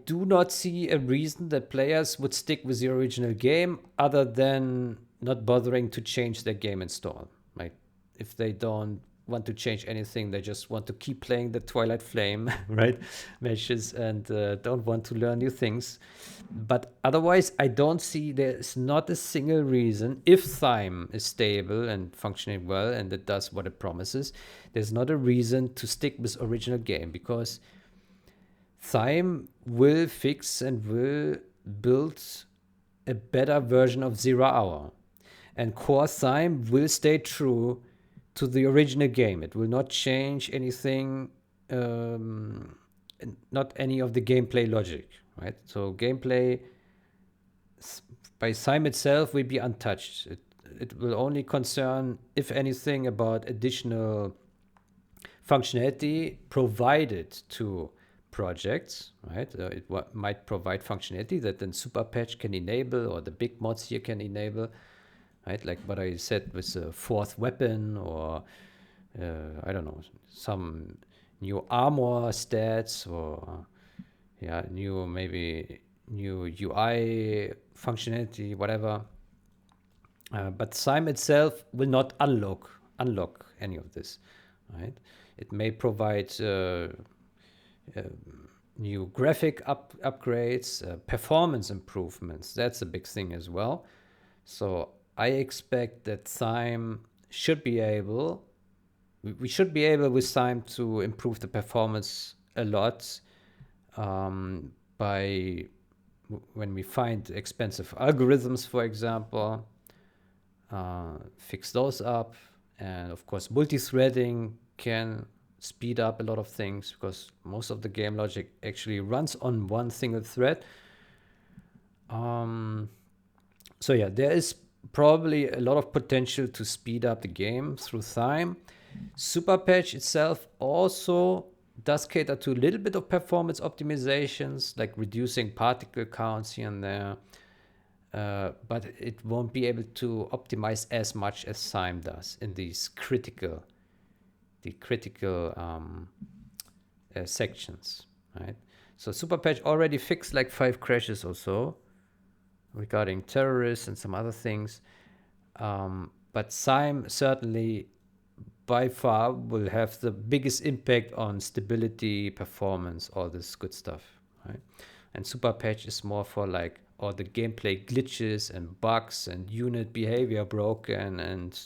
do not see a reason that players would stick with the original game other than not bothering to change their game install. Like if they don't want to change anything, they just want to keep playing the Twilight Flame, right, matches, and don't want to learn new things. But otherwise, I don't see there's not a single reason, if Thyme is stable and functioning well and it does what it promises, there's not a reason to stick with original game, because Thyme will fix and will build a better version of 0 hour. And core Thyme will stay true to the original game. It will not change anything, not any of the gameplay logic, right? So gameplay by Thyme itself will be untouched. It will only concern, if anything, about additional functionality provided to projects, right? It might provide functionality that then Superpatch can enable, or the big mods here can enable, right? Like what I said with the 4th weapon, or I don't know, some new armor stats, or yeah, maybe new UI functionality, whatever. But Thyme itself will not unlock any of this, right? It may provide new graphic upgrades, performance improvements. That's a big thing as well. So I expect that Thyme should be able, we should be able with Thyme to improve the performance a lot by when we find expensive algorithms, for example, fix those up. And of course, multi-threading can speed up a lot of things, because most of the game logic actually runs on one single thread. So yeah, there is probably a lot of potential to speed up the game through Thyme. Superpatch itself also does cater to a little bit of performance optimizations, like reducing particle counts here and there, but it won't be able to optimize as much as thyme does in these critical sections, right? So super patch already fixed like 5 crashes or so regarding terrorists and some other things, but thyme certainly by far will have the biggest impact on stability, performance, all this good stuff, right? And super patch is more for like all the gameplay glitches and bugs and unit behavior broken and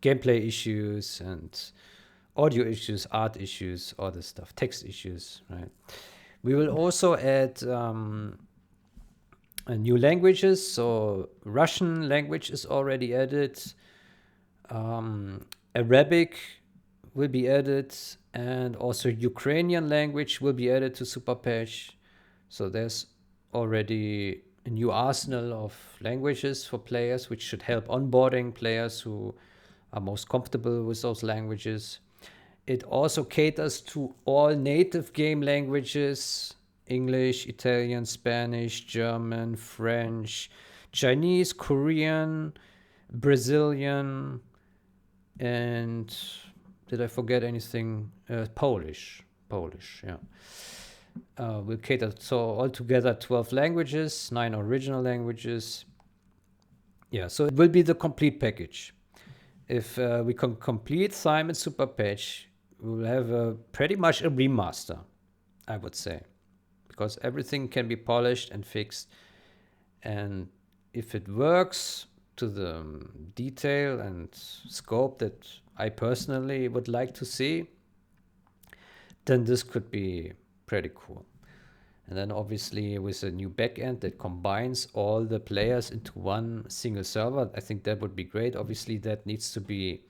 gameplay issues and audio issues, art issues, all this stuff, text issues, right? We will also add new languages. So Russian language is already added. Arabic will be added, and also Ukrainian language will be added to Super Patch. So there's already a new arsenal of languages for players, which should help onboarding players who are most comfortable with those languages. It also caters to all native game languages: English, Italian, Spanish, German, French, Chinese, Korean, Brazilian, and did I forget anything? Polish, yeah. We'll cater, so altogether 12 languages, 9 original languages. Yeah, so it will be the complete package. If we can complete thyme and super patch, we will have pretty much a remaster, I would say, because everything can be polished and fixed. And if it works to the detail and scope that I personally would like to see, then this could be pretty cool. And then obviously with a new backend that combines all the players into one single server, I think that would be great. Obviously that needs to be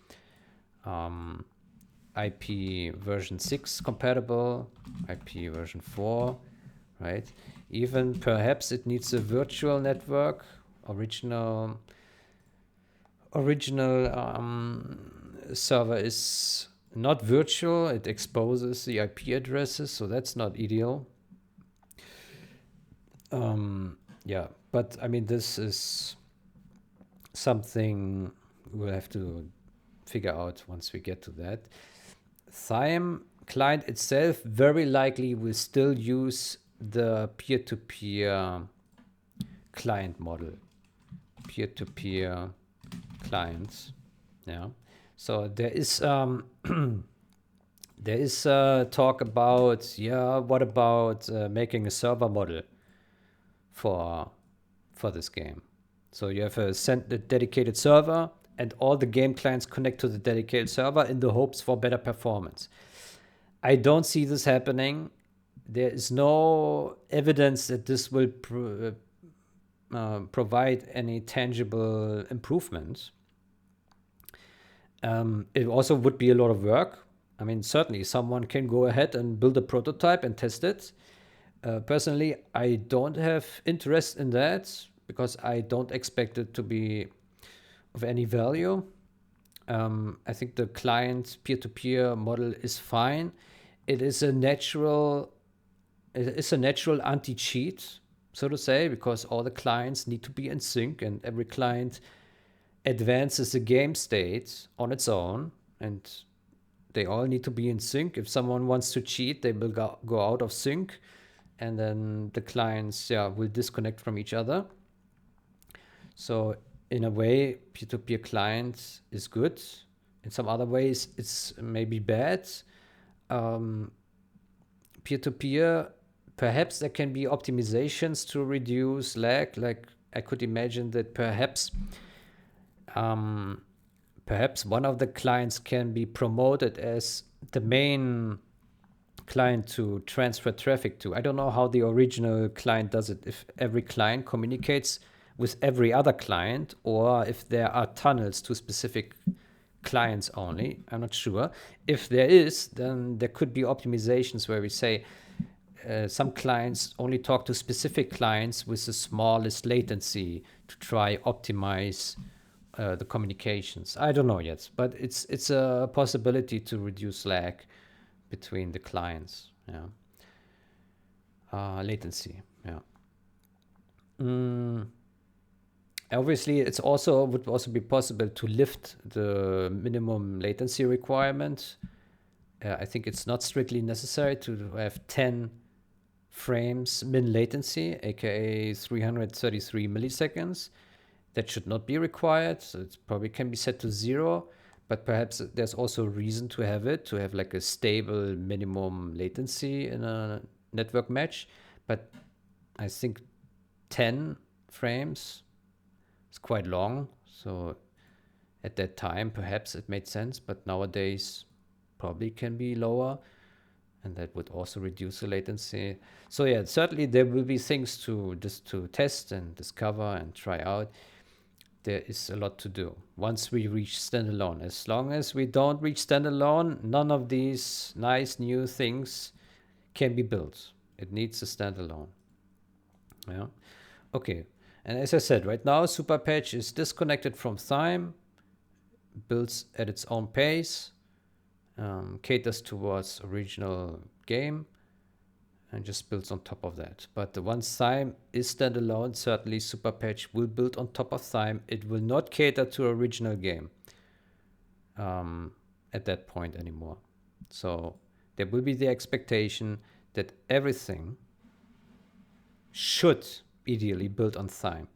IP version 6 compatible, IP version 4, right? Even perhaps it needs a virtual network. Original server is not virtual. It exposes the IP addresses, so that's not ideal. Yeah, but I mean, this is something we'll have to figure out once we get to that. Thyme client itself very likely will still use the peer-to-peer client model. Peer-to-peer clients. Yeah. So there is there is talk about, yeah, what about making a server model for this game? So you have a dedicated server, and all the game clients connect to the dedicated server in the hopes for better performance. I don't see this happening. There is no evidence that this will provide any tangible improvements. It also would be a lot of work. I mean, certainly someone can go ahead and build a prototype and test it. Personally, I don't have interest in that because I don't expect it to be of any value. I think the client peer-to-peer model is fine. It is a natural anti-cheat, so to say, because all the clients need to be in sync, and every client advances the game state on its own, and they all need to be in sync. If someone wants to cheat, they will go out of sync, and then the clients will disconnect from each other. So in a way, peer-to-peer client is good. In some other ways, it's maybe bad. Peer-to-peer, perhaps there can be optimizations to reduce lag. Like I could imagine that perhaps one of the clients can be promoted as the main client to transfer traffic to. I don't know how the original client does it, if every client communicates with every other client, or if there are tunnels to specific clients only. I'm not sure. If there is, then there could be optimizations where we say some clients only talk to specific clients with the smallest latency to try optimize the communications. I don't know yet, but it's a possibility to reduce lag between the clients. Yeah. Latency. Yeah. Obviously, it's also would also be possible to lift the minimum latency requirement. I think it's not strictly necessary to have 10 frames min latency, aka 333 milliseconds. That should not be required. So it probably can be set to 0, but perhaps there's also a reason to have it, to have like a stable minimum latency in a network mesh. But I think 10 frames is quite long. So at that time, perhaps it made sense, but nowadays probably can be lower, and that would also reduce the latency. So yeah, certainly there will be things to just to test and discover and try out. There is a lot to do once we reach standalone. As long as we don't reach standalone, none of these nice new things can be built. It needs a standalone. Yeah. Okay. And as I said, right now, Superpatch is disconnected from Thyme, builds at its own pace, caters towards original game, and just builds on top of that. But once Thyme is standalone, certainly Superpatch will build on top of Thyme. It will not cater to original game at that point anymore. So there will be the expectation that everything should ideally build on Thyme,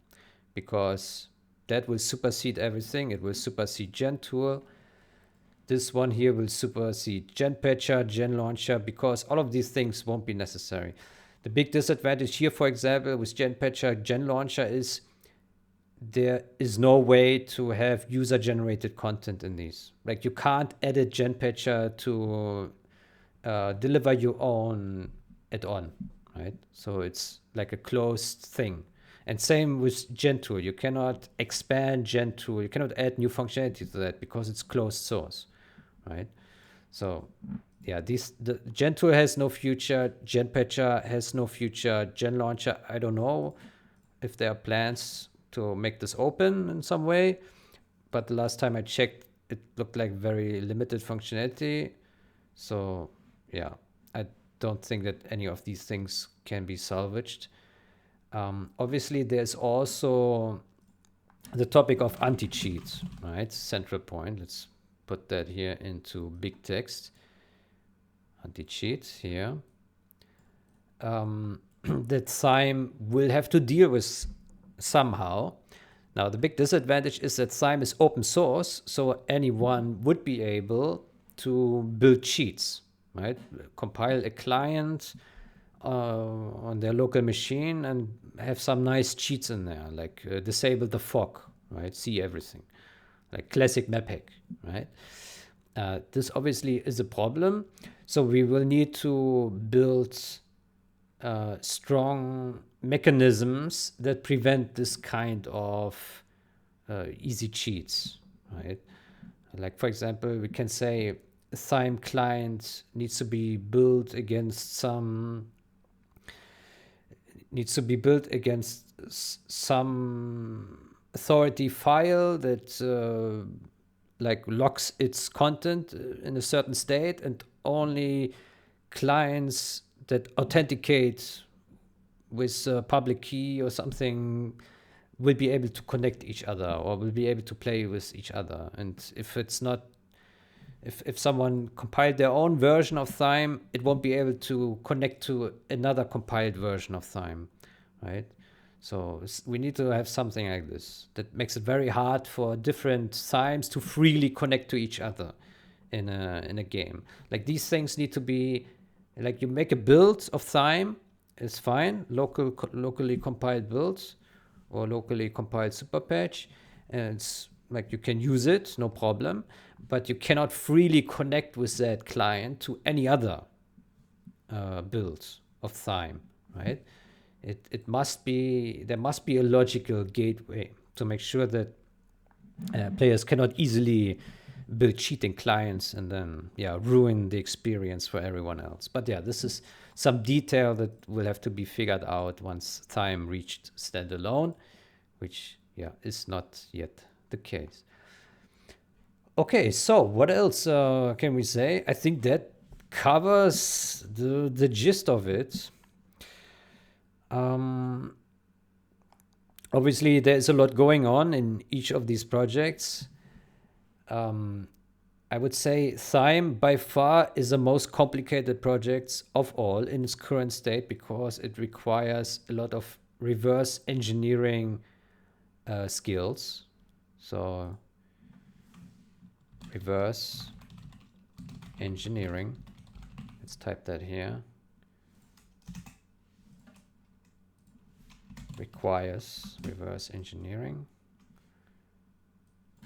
because that will supersede everything. It will supersede Gentool. This one here will supersede GenPatcher, GenLauncher, because all of these things won't be necessary. The big disadvantage here, for example, with GenPatcher, GenLauncher is there is no way to have user-generated content in these. Like you can't edit GenPatcher to deliver your own add-on, right? So it's like a closed thing. And same with Gentool. You cannot expand Gentool. You cannot add new functionality to that because it's closed source, right? So yeah, the Gentool has no future. GenPatcher has no future. GenLauncher, I don't know if there are plans to make this open in some way. But the last time I checked, it looked like very limited functionality. So yeah, I don't think that any of these things can be salvaged. Obviously, there's also the topic of anti-cheat, right? Central point. Let's put that here into big text. Anti-cheat here. That Thyme will have to deal with somehow. Now, the big disadvantage is that Thyme is open source, so anyone would be able to build cheats, right? Compile a client on their local machine and have some nice cheats in there, like disable the fog, right? See everything, like classic map hack, right? This obviously is a problem. So we will need to build strong mechanisms that prevent this kind of easy cheats, right? Like, for example, we can say a Thyme client needs to be built against some authority file that like locks its content in a certain state, and only clients that authenticate with a public key or something will be able to connect each other or will be able to play with each other. And if it's not, if someone compiled their own version of Thyme, it won't be able to connect to another compiled version of Thyme, right? So we need to have something like this that makes it very hard for different Thymes to freely connect to each other in a game. Like these things need to be, like you make a build of Thyme, it's fine, locally compiled builds or locally compiled Superpatch, and it's like you can use it, no problem, but you cannot freely connect with that client to any other build of Thyme, right? It must be, there must be a logical gateway to make sure that players cannot easily build cheating clients and then ruin the experience for everyone else. But yeah, this is some detail that will have to be figured out once Thyme reached standalone, which is not yet the case. Okay, so what else can we say? I think that covers the gist of it. Obviously, there's a lot going on in each of these projects. I would say Thyme by far is the most complicated project of all in its current state because it requires a lot of reverse engineering skills. So, reverse engineering. Let's type that here. Requires reverse engineering.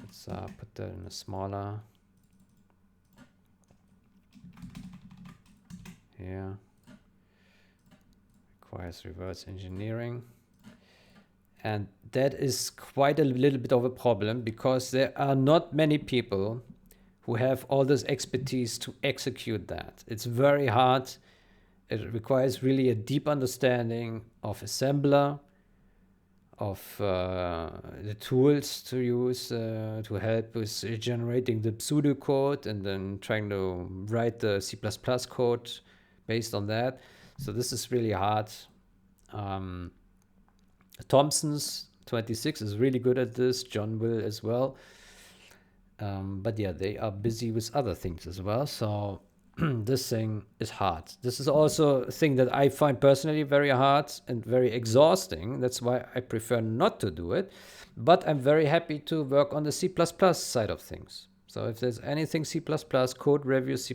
Let's put that in a smaller. Here. Requires reverse engineering. And that is quite a little bit of a problem because there are not many people who have all this expertise to execute that. It's very hard. It requires really a deep understanding of assembler, of the tools to use to help with generating the pseudocode and then trying to write the C++ code based on that. So this is really hard. Thompson's 26 is really good at this. John will as well. But yeah, they are busy with other things as well. So this thing is hard. This is also a thing that I find personally very hard and very exhausting. That's why I prefer not to do it. But I'm very happy to work on the C++ side of things. So if there's anything C++, code review C++,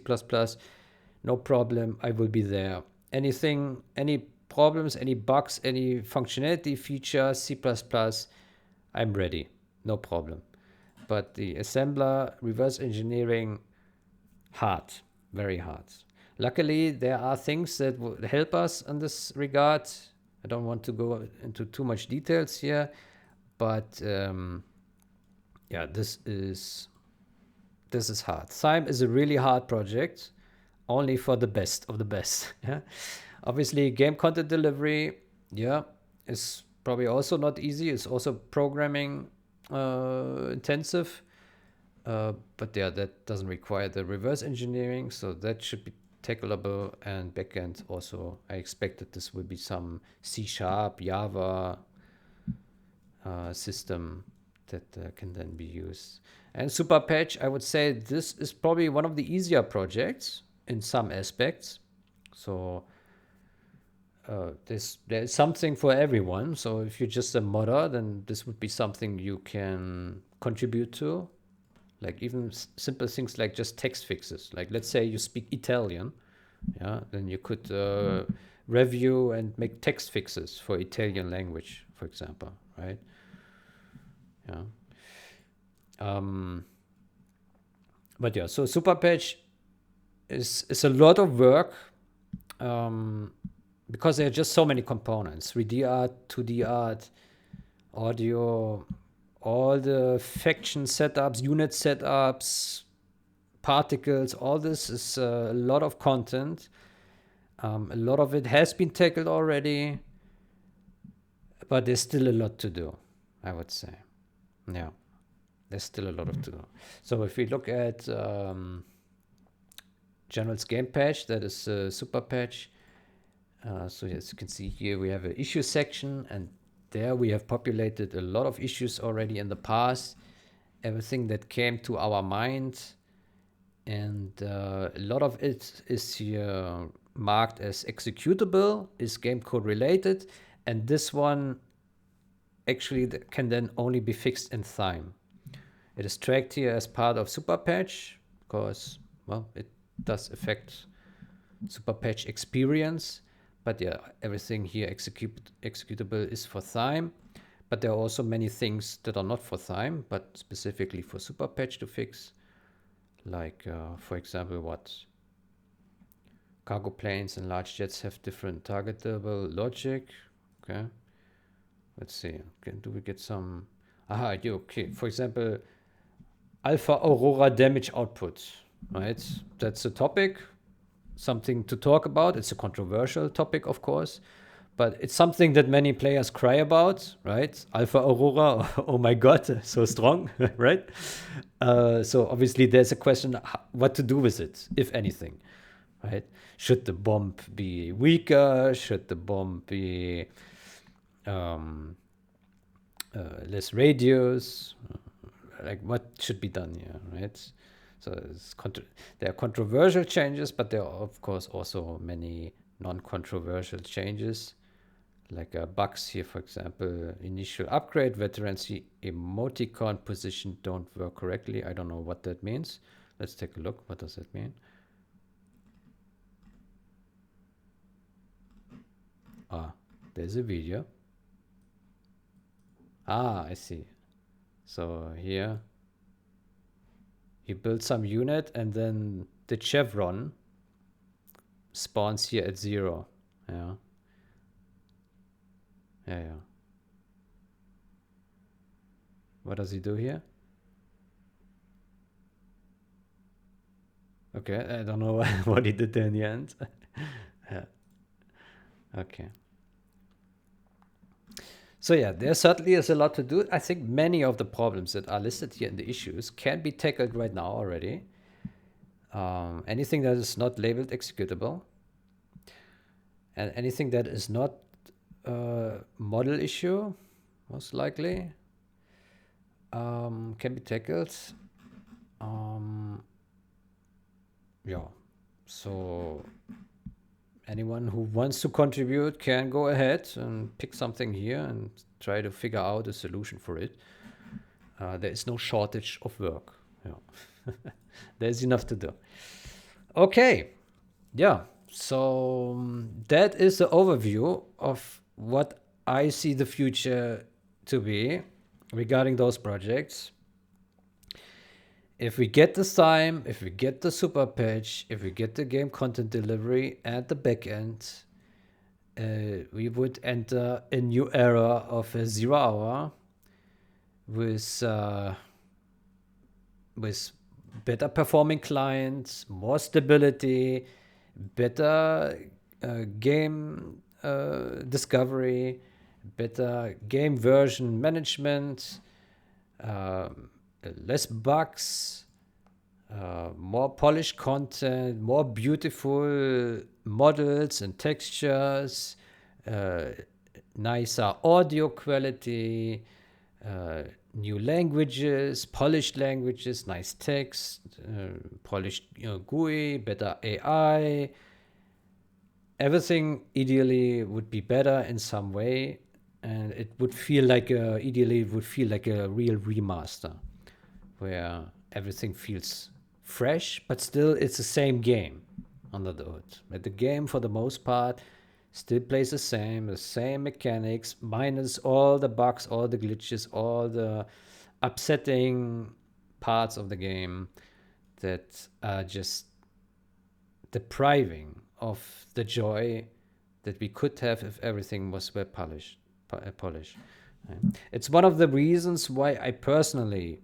no problem, I will be there. Anything, any problems, any bugs, any functionality feature, C++, I'm ready. No problem. But the assembler, reverse engineering, hard. Very hard. Luckily, there are things that will help us in this regard. I don't want to go into too much details here, but yeah, this is hard. Thyme is a really hard project, only for the best of the best. Yeah, obviously, game content delivery, yeah, is probably also not easy. It's also programming intensive. But yeah, that doesn't require the reverse engineering, so that should be tackleable. And backend also, I expect that this will be some C#, Java system that can then be used. And Super Patch, I would say this is probably one of the easier projects in some aspects. So there's something for everyone. So if you're just a modder, then this would be something you can contribute to. Like even simple things like just text fixes. Like let's say you speak Italian, yeah, then you could review and make text fixes for Italian language, for example, right? Yeah. But yeah, so Super Patch is a lot of work because there are just so many components: 3D art, 2D art, audio, all the faction setups, unit setups, particles, all this is a lot of content. A lot of it has been tackled already, but there's still a lot to do, I would say. Yeah, there's still a lot to do. So if we look at General's game patch, that is Super Patch. So as you can see here, we have an issue section, and there we have populated a lot of issues already in the past, everything that came to our mind, and a lot of it is here marked as executable, is game code related, and this one actually can then only be fixed in Thyme. It is tracked here as part of Super Patch because, well, it does affect Super Patch experience. But yeah, everything here executable is for Thyme. But there are also many things that are not for Thyme, but specifically for Super Patch to fix. Like, for example, what? Cargo planes and large jets have different targetable logic. Okay. Let's see. Okay, do we get some? Aha, I do. Okay. For example, Alpha Aurora damage output. Right? That's a topic. Something to talk about. It's a controversial topic, of course, but it's something that many players cry about, right? Alpha Aurora, oh my god, so strong, right? So obviously there's a question what to do with it, if anything, right? Should the bomb be weaker? Should the bomb be um, less radius? Like what should be done here, right? So there are controversial changes, but there are of course also many non-controversial changes, like bugs here, for example, initial upgrade, veterancy emoticon position don't work correctly. I don't know what that means. Let's take a look. What does that mean? Ah, there's a video. Ah, I see. So here you build some unit and then the chevron spawns here at 0. Yeah, yeah. What does he do here? Okay, I don't know what he did there in the end. Yeah. Okay. So yeah, there certainly is a lot to do. I think many of the problems that are listed here in the issues can be tackled right now already. Anything that is not labeled executable, and anything that is not a model issue, most likely, can be tackled. Yeah. So anyone who wants to contribute can go ahead and pick something here and try to figure out a solution for it. There is no shortage of work. Yeah. There's enough to do. Okay. Yeah. So that is the overview of what I see the future to be regarding those projects. If we get the thyme, if we get the super patch, if we get the game content delivery and the backend, we would enter a new era of a 0 hour with better performing clients, more stability, better game discovery, better game version management, less bugs, more polished content, more beautiful models and textures, nicer audio quality, new languages, polished languages, nice text, polished GUI, better AI. Everything ideally would be better in some way, and it would feel like ideally it would feel like a real remaster, where everything feels fresh, but still it's the same game under the hood. But the game, for the most part, still plays the same mechanics, minus all the bugs, all the glitches, all the upsetting parts of the game that are just depriving of the joy that we could have if everything was well polished. It's one of the reasons why I personally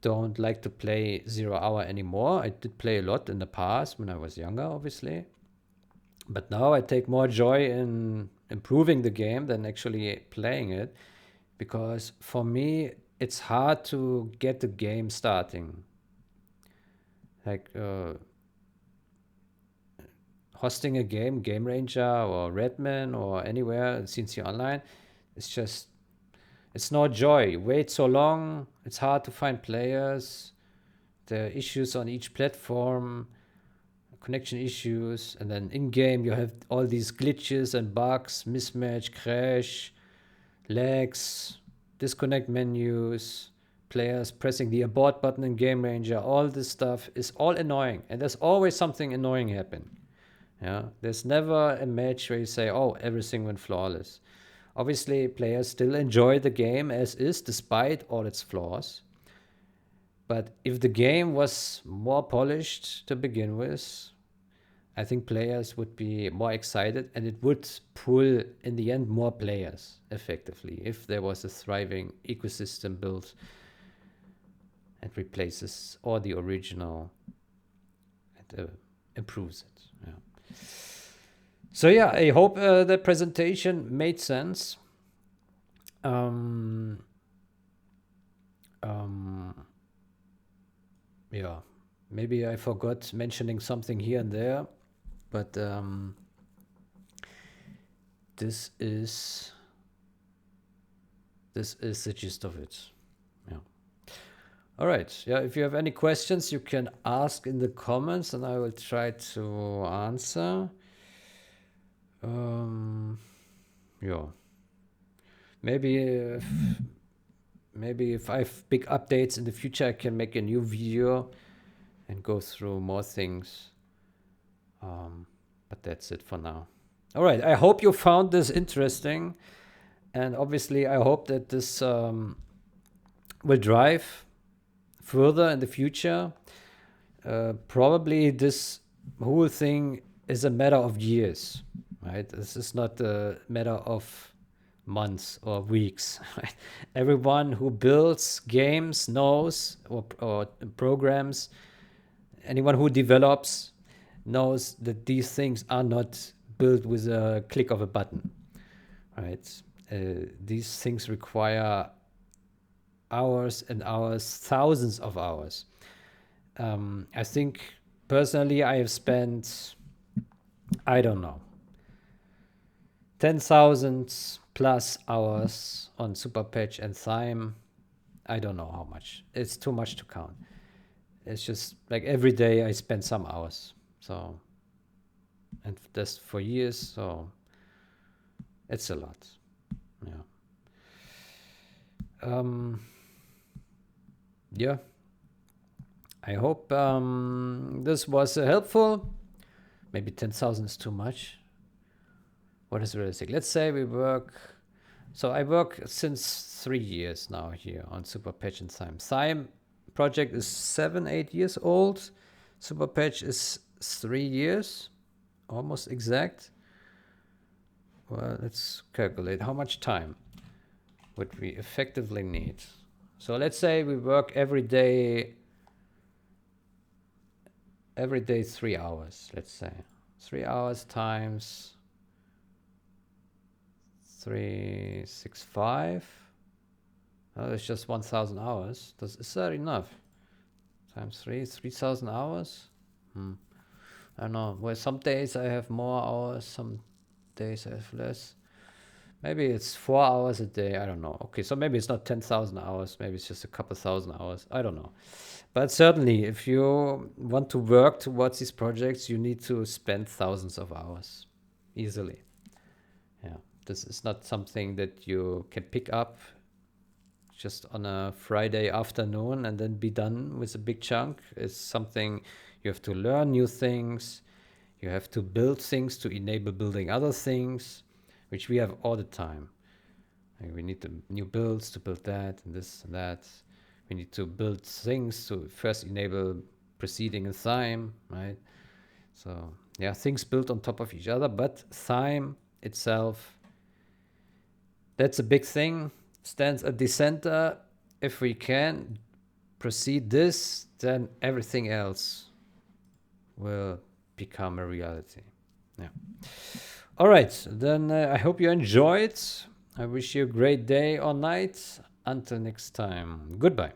don't like to play 0 hour anymore. I did play a lot in the past when I was younger, obviously. But now I take more joy in improving the game than actually playing it, because for me it's hard to get the game starting. Like hosting a game, Game Ranger or Redman or anywhere, CNC Online, it's no joy. You wait so long, it's hard to find players. There are issues on each platform, connection issues, and then in game you have all these glitches and bugs, mismatch, crash, lags, disconnect menus, players pressing the abort button in Game Ranger. All this stuff is all annoying, and there's always something annoying happen. Yeah, there's never a match where you say, "Oh, everything went flawless." Obviously, players still enjoy the game as is, despite all its flaws. But if the game was more polished to begin with, I think players would be more excited, and it would pull, in the end, more players effectively if there was a thriving ecosystem built and replaces all the original and improves it. Yeah. So yeah, I hope the presentation made sense. Yeah. Maybe I forgot mentioning something here and there, but this is the gist of it. Yeah. All right. Yeah. If you have any questions, you can ask in the comments, and I will try to answer. Yeah. Maybe if I have big updates in the future, I can make a new video and go through more things. But that's it for now. All right. I hope you found this interesting, and obviously, I hope that this will drive further in the future. Probably this whole thing is a matter of years, right? This is not a matter of months or weeks. Right? Everyone who builds games knows, or programs, anyone who develops knows that these things are not built with a click of a button, right? These things require hours and hours, thousands of hours. I think personally I have spent, I don't know, 10,000 plus hours on Super Patch and Thyme. I don't know how much. It's too much to count. It's just like every day I spend some hours. So, and that's for years. So it's a lot. Yeah. Yeah. I hope this was helpful. Maybe 10,000 is too much. What is realistic? Let's say we work. So I work since 3 years now here on Super Patch and Thyme. Thyme project is 7, 8 years old. Super Patch is 3 years, almost exact. Well, let's calculate how much time would we effectively need. So let's say we work every day 3 hours, let's say. 3 hours times 365. Oh, it's just 1,000 hours. Is that enough? Times 3,000 hours? I don't know. Well, some days I have more hours, some days I have less. Maybe it's 4 hours a day. I don't know. Okay, so maybe it's not 10,000 hours. Maybe it's just a couple thousand hours. I don't know. But certainly, if you want to work towards these projects, you need to spend thousands of hours easily. Yeah, this is not something that you can pick up just on a Friday afternoon and then be done with a big chunk. It's something you have to learn new things. You have to build things to enable building other things, which we have all the time. Like we need the new builds to build that and this and that. We need to build things to first enable proceeding in Thyme, right? So yeah, things built on top of each other, but Thyme itself, that's a big thing, stands at the center. If we can proceed this, then everything else will become a reality. Yeah. All right, then I hope you enjoyed. I wish you a great day or night. Until next time, goodbye.